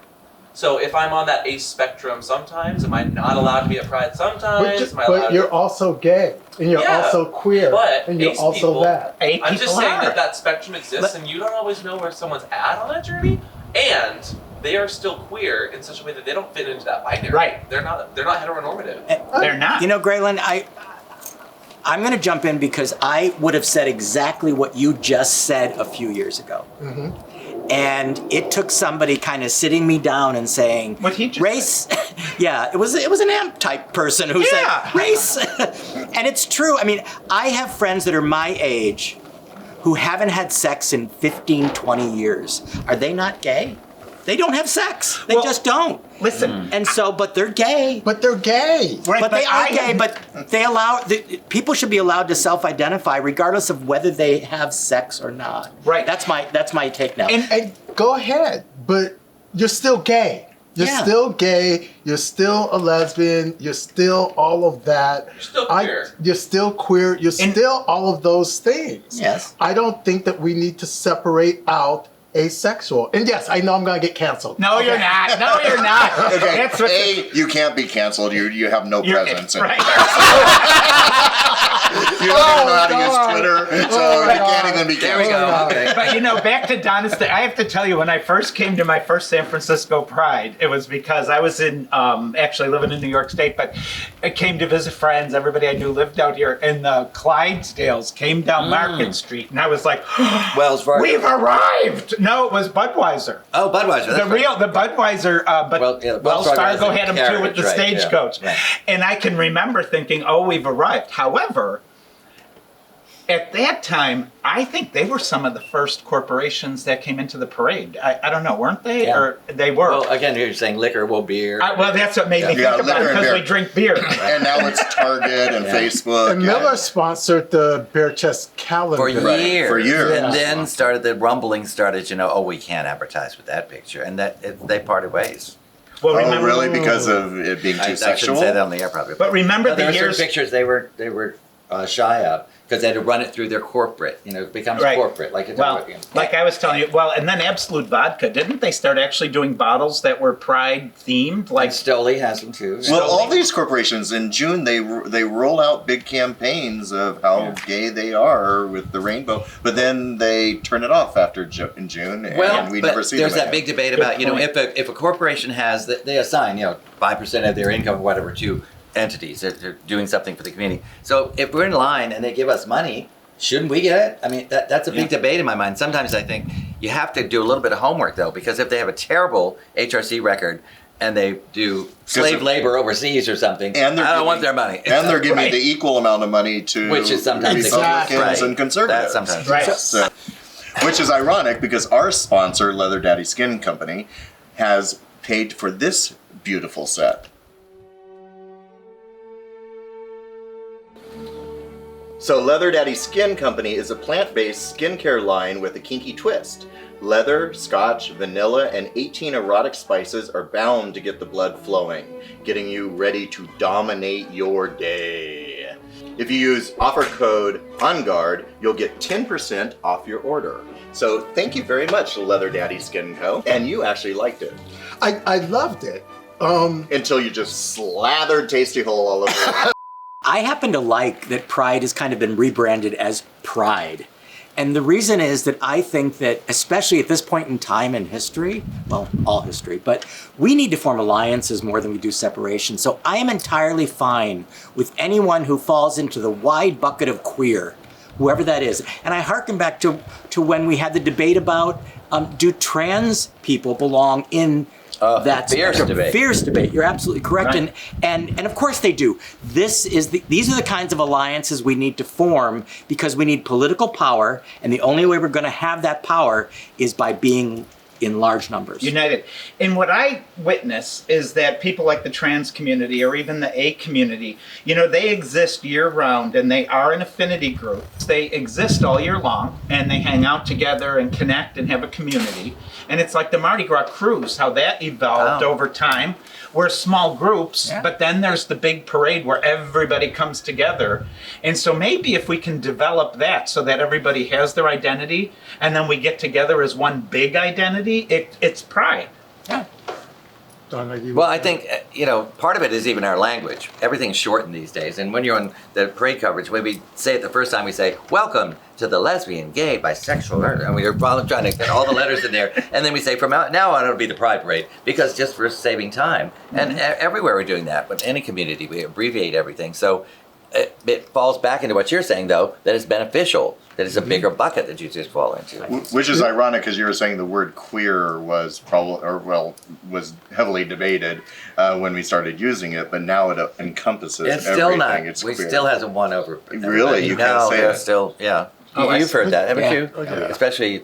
So if I'm on that ace spectrum sometimes, am I not allowed to be at Pride sometimes? But you're also gay, and you're also queer, and you're also people, that. I'm just saying that spectrum exists, and you don't always know where someone's at on that journey, and they are still queer in such a way that they don't fit into that binary. Right. They're not heteronormative. They're not. Graylin, I'm going to jump in because I would have said exactly what you just said a few years ago. Mm-hmm. And it took somebody kind of sitting me down and saying, what he just race, said. it was an amp type person who said race. And it's true. I mean, I have friends that are my age who haven't had sex in 15, 20 years. Are they not gay? They don't have sex. They just don't. Listen. And so, but they're gay. But they're gay. Right, but they are gay, but people should be allowed to self-identify regardless of whether they have sex or not. Right. That's my take now. And go ahead, but you're still gay. You're still gay. You're still a lesbian. You're still all of that. You're still queer. You're still queer. You're still all of those things. Yes. I don't think that we need to separate out asexual. And yes, I know I'm going to get canceled. No, you're not. No, you're not. Okay, That's what you can't be canceled. You have no presence. Right. You don't even know how to use Twitter, so you can't even be There we canceled. go. Okay. But you know, back to Donna Sachet, I have to tell you, when I first came to my first San Francisco Pride, it was because I was in, actually living in New York State, but I came to visit friends. Everybody I knew lived out here, and the Clydesdales came down Market Street, and I was like, Wells Fargo. we've arrived! No, it was Budweiser. Oh, Budweiser. That's right. The Budweiser, but Well, yeah, Wells Fargo had them too with the carriage, right, yeah. stagecoach. Right. And I can remember thinking, oh, we've arrived. However, at that time, I think they were some of the first corporations that came into the parade. I don't know, weren't they? Yeah. Or they were. Well, again, you're saying liquor, well, beer. Well, that's what made me Yeah, think about it, liquor and because beer. we drink beer. And now it's Target and Facebook. And Miller sponsored the Bare Chest calendar. For years. For years. And then the rumbling started, oh, we can't advertise with that picture. And they parted ways. Well, Oh, remember, really? Because of it being too I sexual? shouldn't say that on the air, probably. But remember No, there the were certain years. pictures they were shy of because they had to run it through their corporate. It becomes Right. corporate. Like Like I was telling you, and then Absolute Vodka, didn't they start actually doing bottles that were Pride themed? Like Stoli has them too. Well, all these corporations in June they roll out big campaigns of how gay they are with the rainbow, but then they turn it off after in June, and we never see them there's that again. big debate about if a corporation has they assign 5% of their income or whatever to entities that are doing something for the community. So if we're in line and they give us money, shouldn't we get it? I mean, that's a big debate in my mind. Sometimes I think you have to do a little bit of homework though, because if they have a terrible HRC record and they do slave labor overseas or something, and I don't want their money. And they're giving Right. the equal amount of money to Which is sometimes Republicans right. and conservatives. That's sometimes Right. So, which is ironic because our sponsor, Leather Daddy Skin Company, has paid for this beautiful set. So Leather Daddy Skin Company is a plant-based skincare line with a kinky twist. Leather, scotch, vanilla, and 18 erotic spices are bound to get the blood flowing, getting you ready to dominate your day. If you use offer code ONGUARD, you'll get 10% off your order. So thank you very much, Leather Daddy Skin Co. And you actually liked it. I loved it. Until you just slathered Tasty Hole all over it. I happen to like that Pride has kind of been rebranded as Pride. And the reason is that I think that, especially at this point in time in history, well, all history, but we need to form alliances more than we do separation. So I am entirely fine with anyone who falls into the wide bucket of queer, whoever that is. And I hearken back to when we had the debate about, do trans people belong in that fierce debate. Fierce debate. You're absolutely correct, Right. and of course they do. These are the kinds of alliances we need to form because we need political power, and the only way we're going to have that power is by being in large numbers. United. And what I witness is that people like the trans community or even the A community, they exist year round and they are an affinity group. They exist all year long and they hang out together and connect and have a community. And it's like the Mardi Gras cruise, how that evolved over time. We're small groups, but then there's the big parade where everybody comes together. And so maybe if we can develop that so that everybody has their identity and then we get together as one big identity, it's Pride. Yeah. Well, I think, part of it is even our language. Everything's shortened these days. And when you're on the parade coverage, when we say it the first time, we say, welcome to the lesbian, gay, bisexual, and we're probably trying to get all the letters in there. And then we say, from now on, it'll be the Pride Parade, because just for saving time. And everywhere we're doing that, with any community, we abbreviate everything. So it falls back into what you're saying, though, that it's beneficial, that it's a bigger bucket that you just fall into. Which is ironic because you were saying the word queer was was heavily debated when we started using it, but now it encompasses It's everything. still not. It's We queer. still hasn't won over. Really? You can't say they're that. still, yeah. Oh, You've heard that, haven't Yeah. you? Oh, yeah. Especially,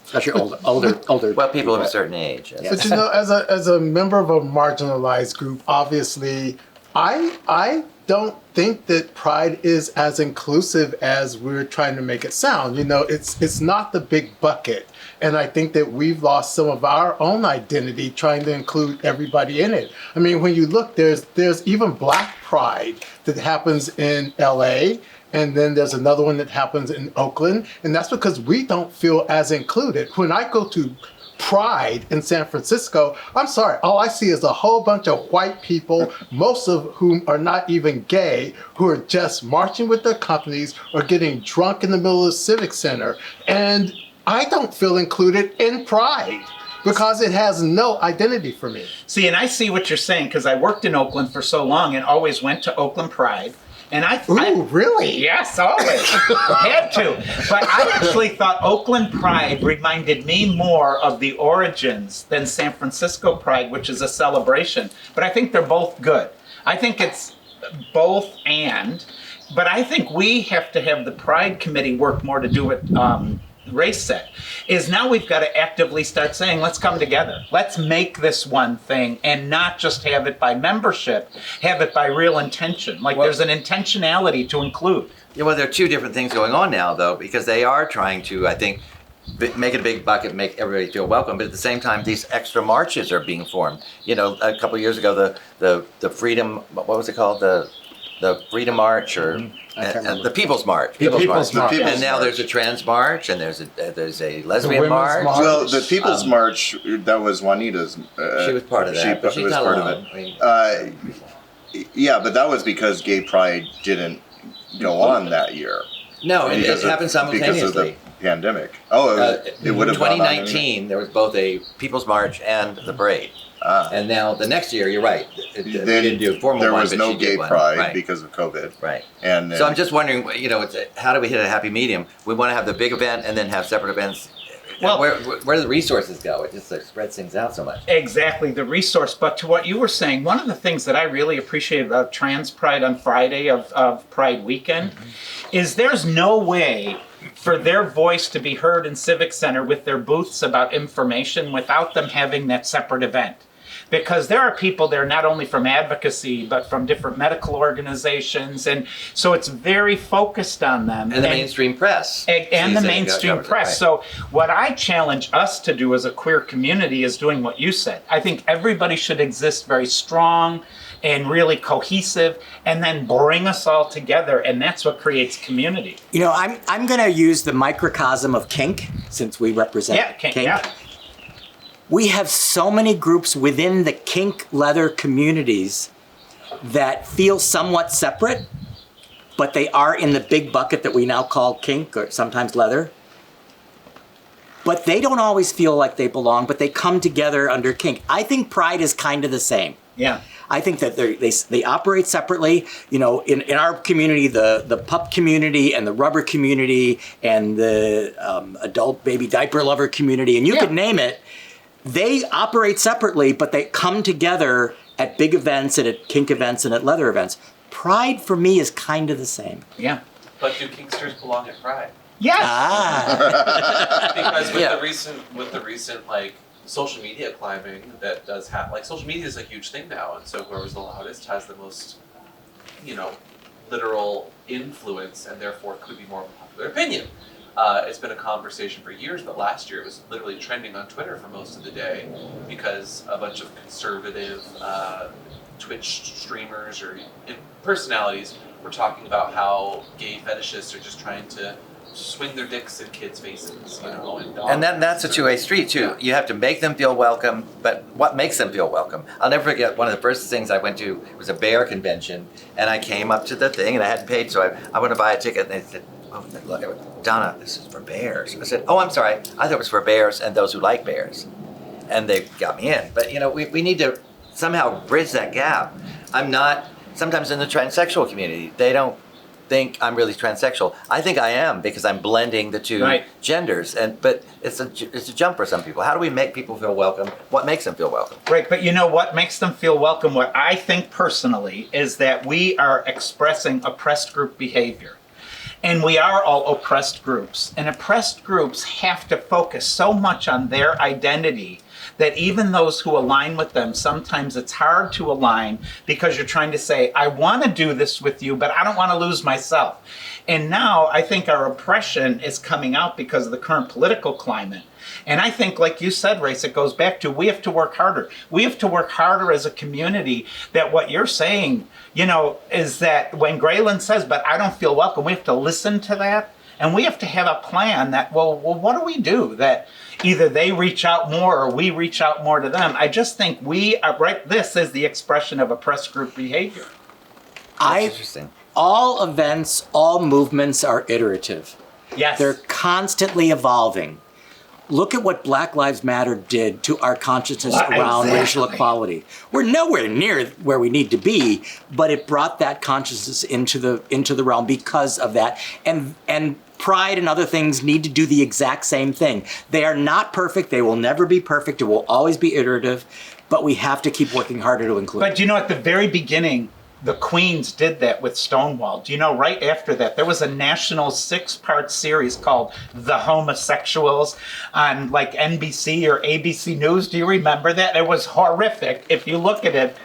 Especially older. well, people of a certain age. Yes. But as a member of a marginalized group, obviously, I don't think that Pride is as inclusive as we're trying to make it sound. It's not the big bucket. And I think that we've lost some of our own identity trying to include everybody in it. I mean, when you look, there's even Black Pride that happens in LA and then there's another one that happens in Oakland, and that's because we don't feel as included. When I go to Pride in San Francisco, I'm sorry, all I see is a whole bunch of white people, most of whom are not even gay, who are just marching with their companies or getting drunk in the middle of the Civic Center. And I don't feel included in Pride because it has no identity for me. See, and I see what you're saying because I worked in Oakland for so long and always went to Oakland Pride. And really? Yes, always. Had to. But I actually thought Oakland Pride reminded me more of the origins than San Francisco Pride, which is a celebration. But I think they're both good. I think it's both and. But I think we have to have the Pride Committee work more to do what Race said, is now we've got to actively start saying, let's come together. Let's make this one thing and not just have it by membership, have it by real intention. Like there's an intentionality to include. Yeah, well, there are two different things going on now, though, because they are trying to, I think, make it a big bucket, make everybody feel welcome. But at the same time, these extra marches are being formed. You know, a couple of years ago, the Freedom, what was it called? The Freedom March or the People's March. People's March. And now there's a trans march and there's a lesbian march. Well, the People's March, that was Juanita's. She was part of that. But She was part of it. Yeah, but that was because Gay Pride didn't go on that year. No, it happened simultaneously. Because of the pandemic. Oh, it would have gone on. 2019, there was both a People's March and the parade. And now the next year, you're right. We didn't do a formal there one, was but no she Gay did one. Pride because of COVID. Right. And so I'm just wondering, you know, how do we hit a happy medium? We want to have the big event and then have separate events. Well, where do the resources go? It just spreads things out so much. Exactly, the resource. But to what you were saying, one of the things that I really appreciate about Trans Pride on Friday of Pride Weekend is there's no way for their voice to be heard in Civic Center with their booths about information without them having that separate event. Because there are people there not only from advocacy, but from different medical organizations. And so it's very focused on them. And the mainstream press. And the mainstream press. Right. So what I challenge us to do as a queer community is doing what you said. I think everybody should exist very strong and really cohesive and then bring us all together. And that's what creates community. You know, I'm going to use the microcosm of kink since we represent kink. Yeah. We have so many groups within the kink leather communities that feel somewhat separate, but they are in the big bucket that we now call kink or sometimes leather. But they don't always feel like they belong, but they come together under kink. I think Pride is kind of the same. Yeah. I think that they operate separately. You know, in our community, the pup community and the rubber community and the adult baby diaper lover community, and you could name it. They operate separately, but they come together at big events and at kink events and at leather events. Pride for me is kind of the same. Yeah. But do Kinksters belong at Pride? Yes. Because with the recent like social media climbing that does happen, like social media is a huge thing now, and so whoever's the loudest has the most, you know, literal influence, and therefore could be more of a popular opinion. It's been a conversation for years, but last year it was literally trending on Twitter for most of the day because a bunch of conservative Twitch streamers or personalities were talking about how gay fetishists are just trying to swing their dicks in kids' faces, you know. And that's a two-way street too. Yeah. You have to make them feel welcome, but what makes them feel welcome? I'll never forget one of the first things I went to was a bear convention, and I came up to the thing and I hadn't paid, so I went to buy a ticket, and they said, "Oh, look, Donna, this is for bears." I said, "Oh, I'm sorry. I thought it was for bears and those who like bears," and they got me in. But you know, we need to somehow bridge that gap. I'm not. Sometimes in the transsexual community, they don't think I'm really transsexual. I think I am because I'm blending the two genders, but it's a jump for some people. How do we make people feel welcome? What makes them feel welcome? Right, but you know what makes them feel welcome? What I think personally is that we are expressing oppressed group behavior. And we are all oppressed groups. And oppressed groups have to focus so much on their identity that even those who align with them, sometimes it's hard to align because you're trying to say, I want to do this with you, but I don't want to lose myself. And now I think our oppression is coming out because of the current political climate. And I think, like you said, Race, it goes back to we have to work harder. We have to work harder as a community. That what you're saying, you know, is that when Graylin says, but I don't feel welcome, we have to listen to that. And we have to have a plan that, well, what do we do? That either they reach out more or we reach out more to them. I just think we are right. This is the expression of oppressed group behavior. That's interesting. All events, all movements are iterative. Yes. They're constantly evolving. Look at what Black Lives Matter did to our consciousness around racial equality. We're nowhere near where we need to be, but it brought that consciousness into the realm because of that. And Pride and other things need to do the exact same thing. They are not perfect. They will never be perfect. It will always be iterative, but we have to keep working harder to include. But you know, at the very beginning, the Queens did that with Stonewall. Do you know, right after that, there was a national 6-part series called The Homosexuals on like NBC or ABC News. Do you remember that? It was horrific. If you look at it,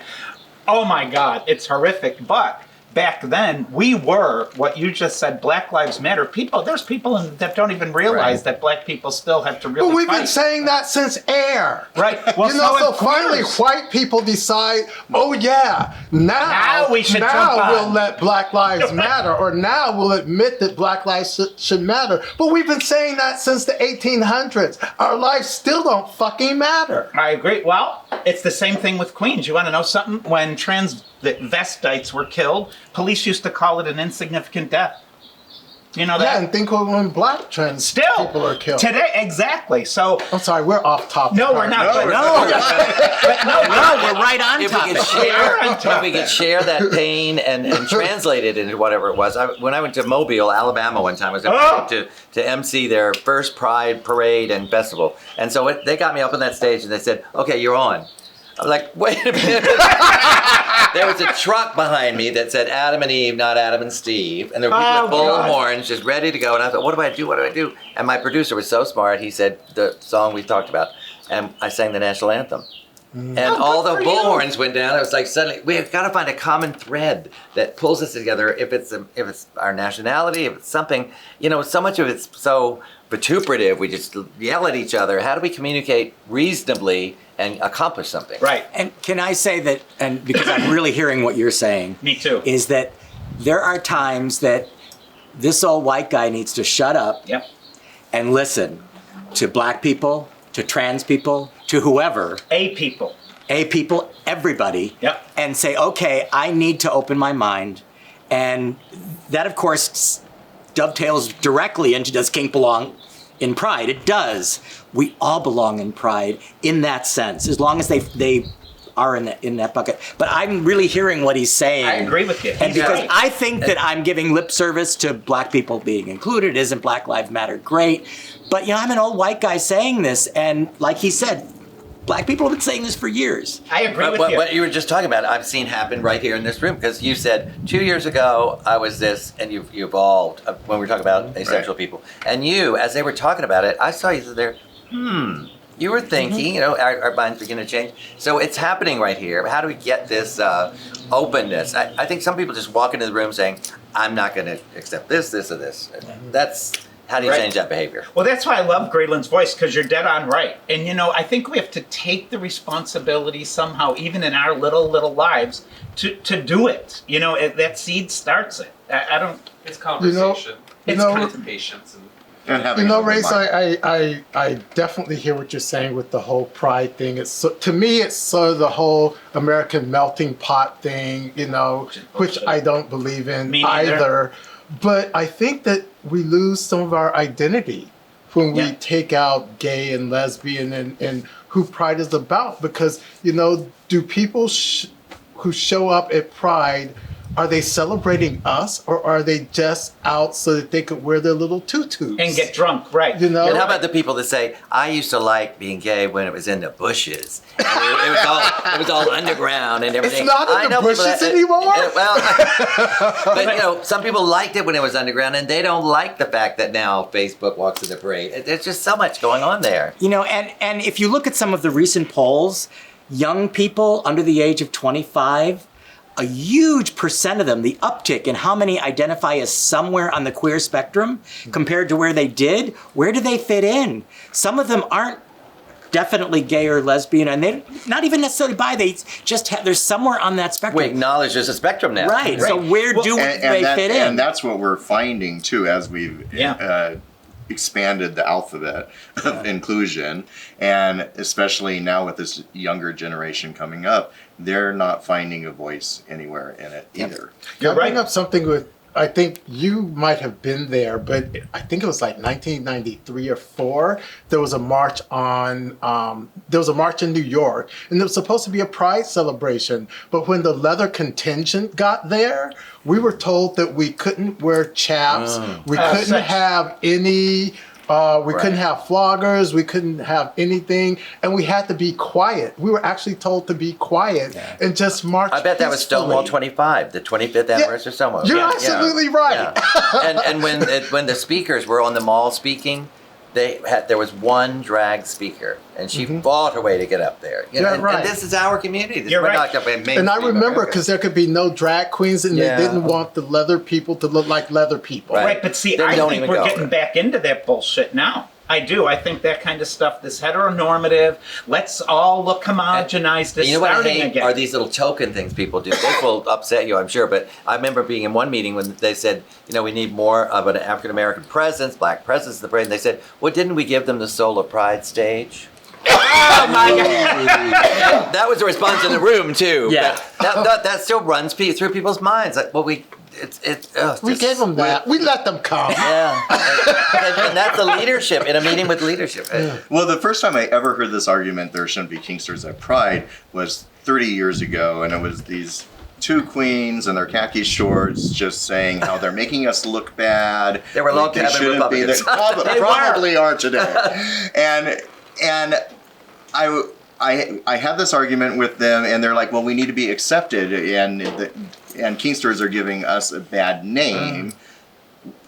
oh my God, it's horrific. But back then, we were, what you just said, Black Lives Matter. There's people that don't even realize that black people still have to really But we've fight. been saying that since air. Right. Well, You know, so of finally course. white people decide, oh yeah, now we should jump on. we'll let Black Lives matter, or now we'll admit that Black lives should matter. But we've been saying that since the 1800s. Our lives still don't fucking matter. I agree. Well, it's the same thing with Queens. You want to know something? When transvestites were killed, police used to call it an insignificant death. Do you know that? Yeah, and think of when black trans people are killed. Today, exactly. So I'm sorry, we're off topic. No, we're not. No, we're right on If topic. we could share that pain and translate it into whatever it was. When I went to Mobile, Alabama one time, I was invited to MC their first Pride parade and festival. And so they got me up on that stage and they said, okay, you're on. I'm like, wait a minute. There was a truck behind me that said Adam and Eve, not Adam and Steve. And there were people with bullhorns just ready to go. And I thought, what do I do? What do I do? And my producer was so smart. He said the song we talked about. And I sang the national anthem. And all the bullhorns went down. It was like suddenly, we've got to find a common thread that pulls us together. If it's our nationality, if it's something, you know, so much of it's so vituperative. We just yell at each other. How do we communicate reasonably and accomplish something? Right. And can I say that, and because I'm really hearing what you're saying. Me too. Is that there are times that this old white guy needs to shut up and listen to black people, to trans people, to whoever. A people, everybody. And say, okay, I need to open my mind. And that, of course, dovetails directly into does kink belong in Pride? It does. We all belong in Pride in that sense, as long as they are in that bucket. But I'm really hearing what he's saying. I agree with you. And because I think that I'm giving lip service to black people being included. Isn't Black Lives Matter great? But, you know, I'm an old white guy saying this, and like he said, black people have been saying this for years. I agree with you. What you were just talking about, I've seen happen right here in this room, because you said 2 years ago I was this, and you evolved when we were talking about asexual people. And you, as they were talking about it, I saw you there, you were thinking, you know, our minds begin to change. So it's happening right here. How do we get this openness? I think some people just walk into the room saying, I'm not going to accept this, this, or this. That's... How do you change that behavior? Well, that's why I love Graylin's voice, because you're dead on right. And, you know, I think we have to take the responsibility somehow, even in our little lives, to do it. You know, that seed starts it. I don't... It's conversation. It's patience. You know, Race, I definitely hear what you're saying with the whole Pride thing. It's to me, it's sort of the whole American melting pot thing, you know, which I don't believe in either. But I think that we lose some of our identity when we take out gay and lesbian and who Pride is about. Because, you know, do people who show up at Pride are they celebrating us, or are they just out so that they could wear their little tutus And get drunk, right. You know? And how about the people that say, I used to like being gay when it was in the bushes. And it was all underground and everything. It's not in the bushes anymore? But some people liked it when it was underground, and they don't like the fact that now Facebook walks in the parade. There's just so much going on there. And if you look at some of the recent polls, young people under the age of 25, a huge percent of them, the uptick in how many identify as somewhere on the queer spectrum compared to where they did, where do they fit in? Some of them aren't definitely gay or lesbian, and they're not even necessarily bi, they just have, they're somewhere on that spectrum. We acknowledge there's a spectrum now. Right, so where do they fit in? And that's what we're finding too as we've expanded the alphabet of inclusion, and especially now with this younger generation coming up, they're not finding a voice anywhere in it either. Can I bring up something with, I think you might have been there, but I think it was like 1993 or 4. There was a march in New York, and it was supposed to be a pride celebration. But when the leather contingent got there, we were told that we couldn't wear chaps, we couldn't have any. We couldn't have floggers, we couldn't have anything, and we had to be quiet. We were actually told to be quiet and just march. I bet that was Stonewall 25, the 25th anniversary of Stonewall. You're absolutely right. Yeah. And when the speakers were on the mall speaking, there was one drag speaker, and she fought her way to get up there. And this is our community. This And I remember because there could be no drag queens, and they didn't want the leather people to look like leather people. Right, but see, I think we're getting back into that bullshit now. I do. I think that kind of stuff, this heteronormative, let's all look homogenized, is starting again. Are these little token things people do? They will upset you, I'm sure. But I remember being in one meeting when they said, we need more of an African-American presence, black presence in the parade. And they said, well, didn't we give them the Soul of Pride stage? Oh my God! That was a response in the room, too. Yeah. That still runs through people's minds. Like, well, we gave them that. We let them come. Yeah. and that's the leadership in a meeting with leadership. Well, the first time I ever heard this argument, there shouldn't be Kinksters at Pride, was 30 years ago, and it was these two queens in their khaki shorts just saying how they're making us look bad. They were log cabin Republicans. Probably are today. And I had this argument with them, and they're like, well, we need to be accepted, and Kinksters are giving us a bad name.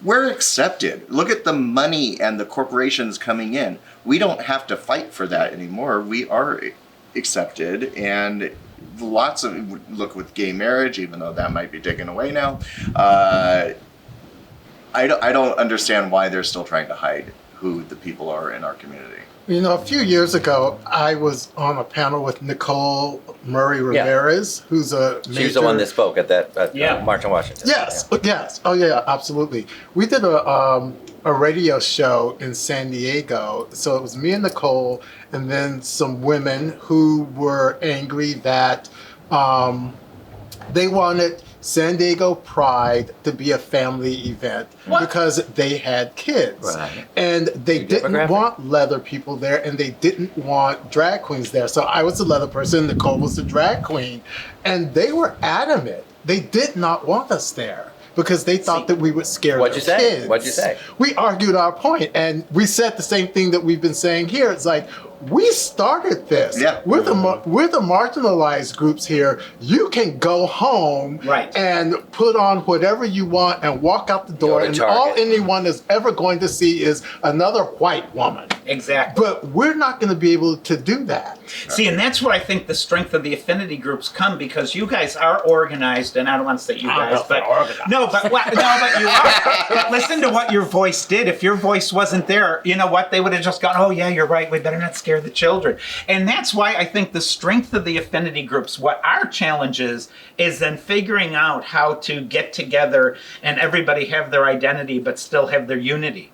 We're accepted. Look at the money and the corporations coming in. We don't have to fight for that anymore. We are accepted, and look with gay marriage, even though that might be taken away now. I don't understand why they're still trying to hide who the people are in our community. A few years ago, I was on a panel with Nicole Murray Ramirez, who's a major... She was the one that spoke at that March on Washington. Yes. Oh, yeah, absolutely. We did a radio show in San Diego. So it was me and Nicole, and then some women who were angry that they wanted San Diego Pride to be a family event because they had kids. Right. And they didn't want leather people there, and they didn't want drag queens there. So I was the leather person, Nicole was the drag queen. And they were adamant. They did not want us there because they thought that we would scare their kids. What'd you say? We argued our point, and we said the same thing that we've been saying here. It's like, we started this. Yeah. We're the marginalized groups here. You can go home and put on whatever you want and walk out the door, and all anyone is ever going to see is another white woman. Exactly. But we're not going to be able to do that. See, and that's where I think the strength of the affinity groups come, because you guys are organized, and I don't want to say you guys, but you are. But listen to what your voice did. If your voice wasn't there, you know what? They would have just gone, oh yeah, you're right. We better not scare the children. And that's why I think the strength of the affinity groups, what our challenge is then figuring out how to get together and everybody have their identity but still have their unity.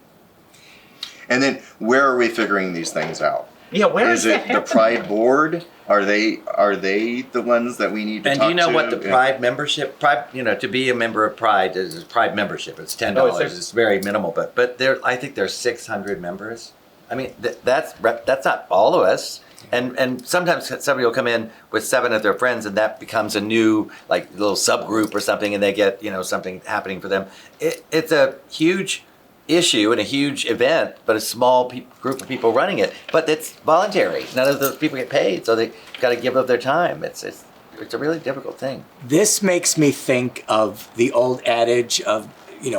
And then where are we figuring these things out? Yeah, where is it the Pride board? Are they the ones that we need to talk to? And do you know what the Pride membership, to be a member of Pride is Pride membership. It's $10. It's very minimal, but I think there's 600 members. I mean, that's not all of us. And sometimes somebody will come in with 7 of their friends, and that becomes a new like little subgroup or something, and they get something happening for them. It's a huge issue and a huge event, but a small group of people running it. But it's voluntary. None of those people get paid, so they got to give up their time. It's a really difficult thing. This makes me think of the old adage of,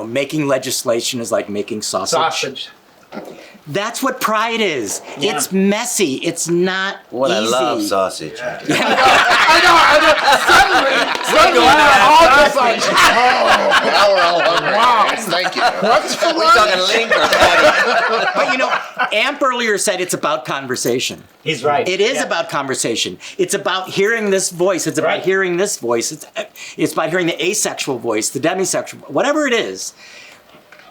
making legislation is like making sausage. That's what pride is. Yeah. It's messy. It's not easy. I love sausage. I know. Suddenly, all just like, Now we're all hungry. Wow. Yes, thank you. What's for We're lunch? talking link or patty. But Amp earlier said it's about conversation. He's right. It is about conversation. It's about hearing this voice. It's about hearing this voice. It's about hearing the asexual voice, the demisexual, whatever it is.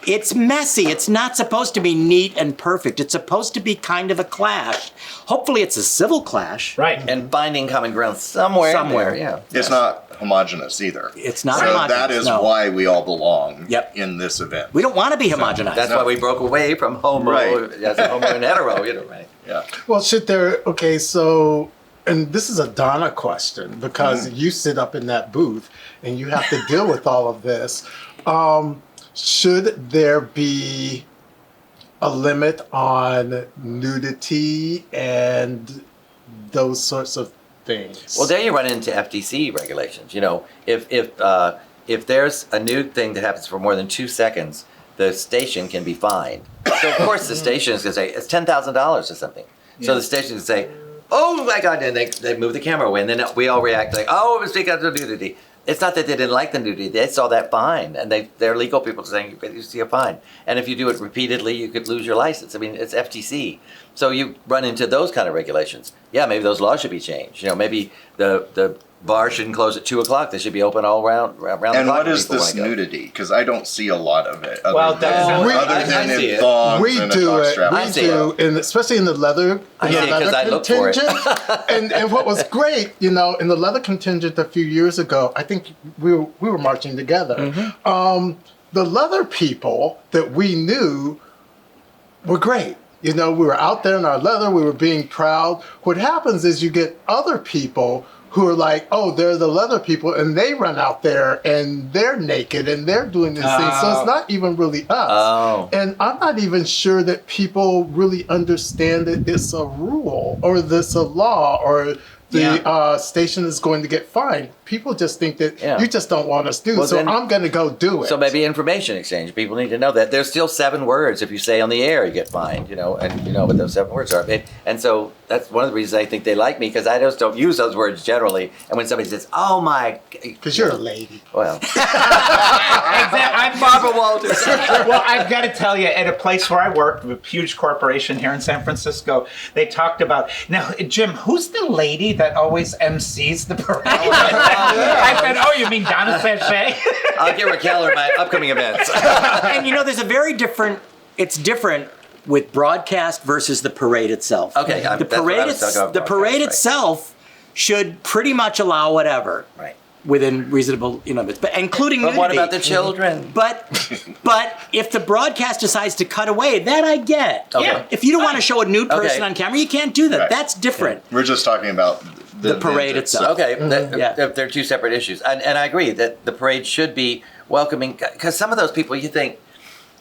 It's messy. It's not supposed to be neat and perfect. It's supposed to be kind of a clash. Hopefully it's a civil clash. Right. And finding common ground somewhere. Yeah. It's not homogenous either. It's not so homogenous. that is why we all belong in this event. We don't want to be homogenized. That's why we broke away from homo as a homo and hetero, right? Yeah. Well, so, and this is a Donna question, because you sit up in that booth and you have to deal with all of this. Should there be a limit on nudity and those sorts of things? Well, there you run into FTC regulations. If there's a nude thing that happens for more than 2 seconds, the station can be fined. So of course the station is going to say it's $10,000 or something. Yeah. So the station can say, "Oh my God!" and they move the camera away, and then we all react like, "Oh, it was because of nudity." It's not that they didn't like the nudity; they saw that fine, and they're legal people saying you see a fine. And if you do it repeatedly, you could lose your license. I mean, it's FTC, so you run into those kind of regulations. Yeah, maybe those laws should be changed. Maybe the bar shouldn't close at 2:00. They should be open all around the clock. And what is this nudity? Because I don't see a lot of it. Well, other than in thongs we and do a it. jockstrap. We do, and especially in the leather. I see it because I look for it. and what was great, in the leather contingent a few years ago, I think we were marching together. Mm-hmm. The leather people that we knew were great. We were out there in our leather. We were being proud. What happens is you get other people who are like, oh, they're the leather people, and they run out there and they're naked and they're doing these things. So it's not even really us. Oh. And I'm not even sure that people really understand that it's a rule or this a law or the station is going to get fined. People just think that you just don't want us to do it, so I'm going to go do it. So maybe information exchange. People need to know that there's still 7 words. If you say on the air, you get fined, and you know what those 7 words are. And so that's one of the reasons I think they like me, because I just don't use those words generally. And when somebody says, "Oh my," because you're a lady. Well, I'm Barbara Walters. Well, I've got to tell you, at a place where I worked, a huge corporation here in San Francisco, they talked about, now, Jim, who's the lady that always MCs the parade? I said, "Oh, you mean Donna Sachet?" I'll get Raquel in my upcoming events. And there's a very different, it's different with broadcast versus the parade itself. Okay, the parade itself should pretty much allow whatever. Right. Within reasonable, but including nudity. But what about the children? But if the broadcast decides to cut away, that I get. Okay. Yeah. If you don't want to show a nude person on camera, you can't do that. Right. That's different. We're just talking about the parade itself. Okay, they're 2 separate issues. And I agree that the parade should be welcoming, because some of those people, you think,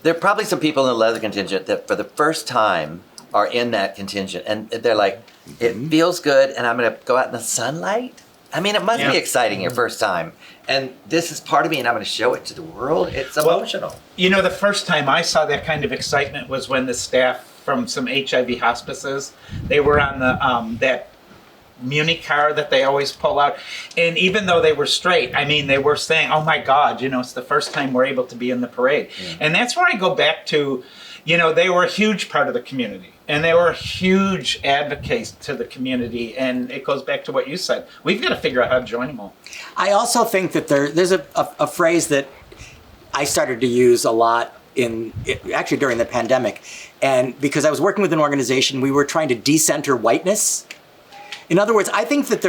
there are probably some people in the leather contingent that for the first time are in that contingent, and they're like, it feels good, and I'm going to go out in the sunlight. I mean, it must be exciting your first time. And this is part of me, and I'm going to show it to the world. It's emotional. The first time I saw that kind of excitement was when the staff from some HIV hospices, they were on the that Muni car that they always pull out. And even though they were straight, I mean, they were saying, "Oh my God, it's the first time we're able to be in the parade." Yeah. And that's where I go back to, they were a huge part of the community. And they were huge advocates to the community. And it goes back to what you said. We've got to figure out how to join them all. I also think that there's a phrase that I started to use a lot actually during the pandemic. And because I was working with an organization, we were trying to decenter whiteness. In other words, I think that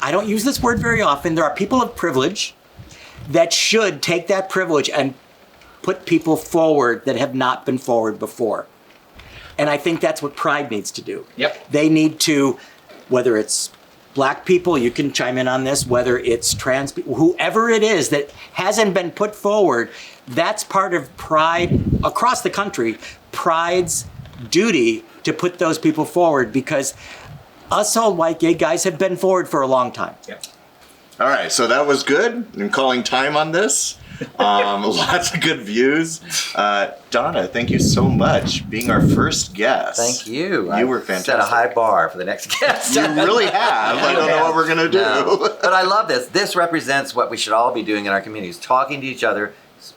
I don't use this word very often, there are people of privilege that should take that privilege and put people forward that have not been forward before. And I think that's what Pride needs to do. Yep. They need to whether it's Black people, you can chime in on this, whether it's trans people, whoever it is that hasn't been put forward, that's part of Pride across the country, Pride's duty to put those people forward, because us old white gay guys have been forward for a long time. Yeah. All right, so that was good. I'm calling time on this. Lots of good views. Donna, thank you so much being our first guest. Thank you. You were fantastic. Set a high bar for the next guest. You really have. I don't know what we're gonna do. No. But I love this. This represents what we should all be doing in our communities: talking to each other,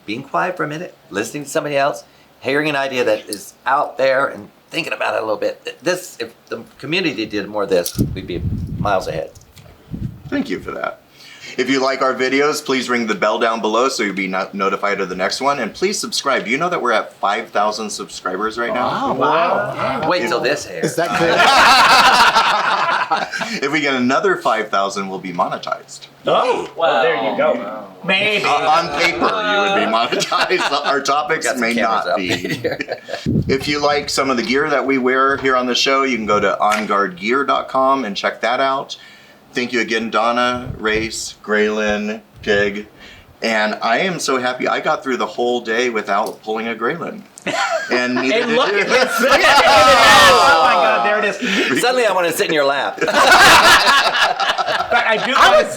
being quiet for a minute, listening to somebody else, hearing an idea that is out there, and thinking about it a little bit. This, if the community did more of this, we'd be miles ahead. Thank you for that. If you like our videos, please ring the bell down below so you'll be notified of the next one. And please subscribe. Do you know that we're at 5,000 subscribers right now? Oh, wow. Wait till this airs. Is that good? If we get another 5,000, we'll be monetized. Oh, well, there you go. Wow. Maybe. On paper, you would be monetized. Our topics Got some may cameras not up be. here. If you like some of the gear that we wear here on the show, you can go to onguardgear.com and check that out. Thank you again, Donna, Race, Graylin, Pig. And I am so happy I got through the whole day without pulling a Graylin. And neither And did look you. at this. Oh my God, there it is. Suddenly I want to sit in your lap. But I do want to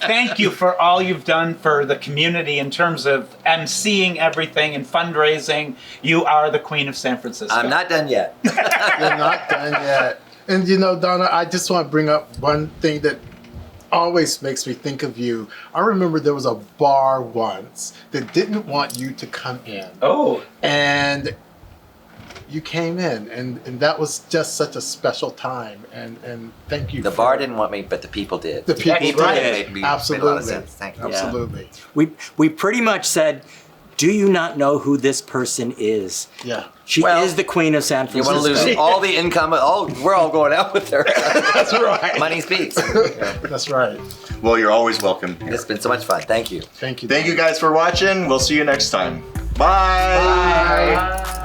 say thank you for all you've done for the community in terms of emceeing everything and fundraising. You are the Queen of San Francisco. I'm not done yet. You're not done yet. And you know, Donna, I just want to bring up one thing that always makes me think of you. I remember there was a bar once that didn't want you to come in. Oh. And you came in, and that was just such a special time. And thank you. The bar didn't want me, but the people did. The people did. did. Made a lot of Absolutely. sense. Thank you. Absolutely. We pretty much said, do you not know who this person is? Yeah. She Well, is the Queen of San You Francisco. want to lose all the income? We're all going out with her. That's right. Money speaks. That's right. Well, you're always welcome here. It's been so much fun. Thank you. Thank you. Thank you guys for watching. We'll see you next time. Bye. Bye.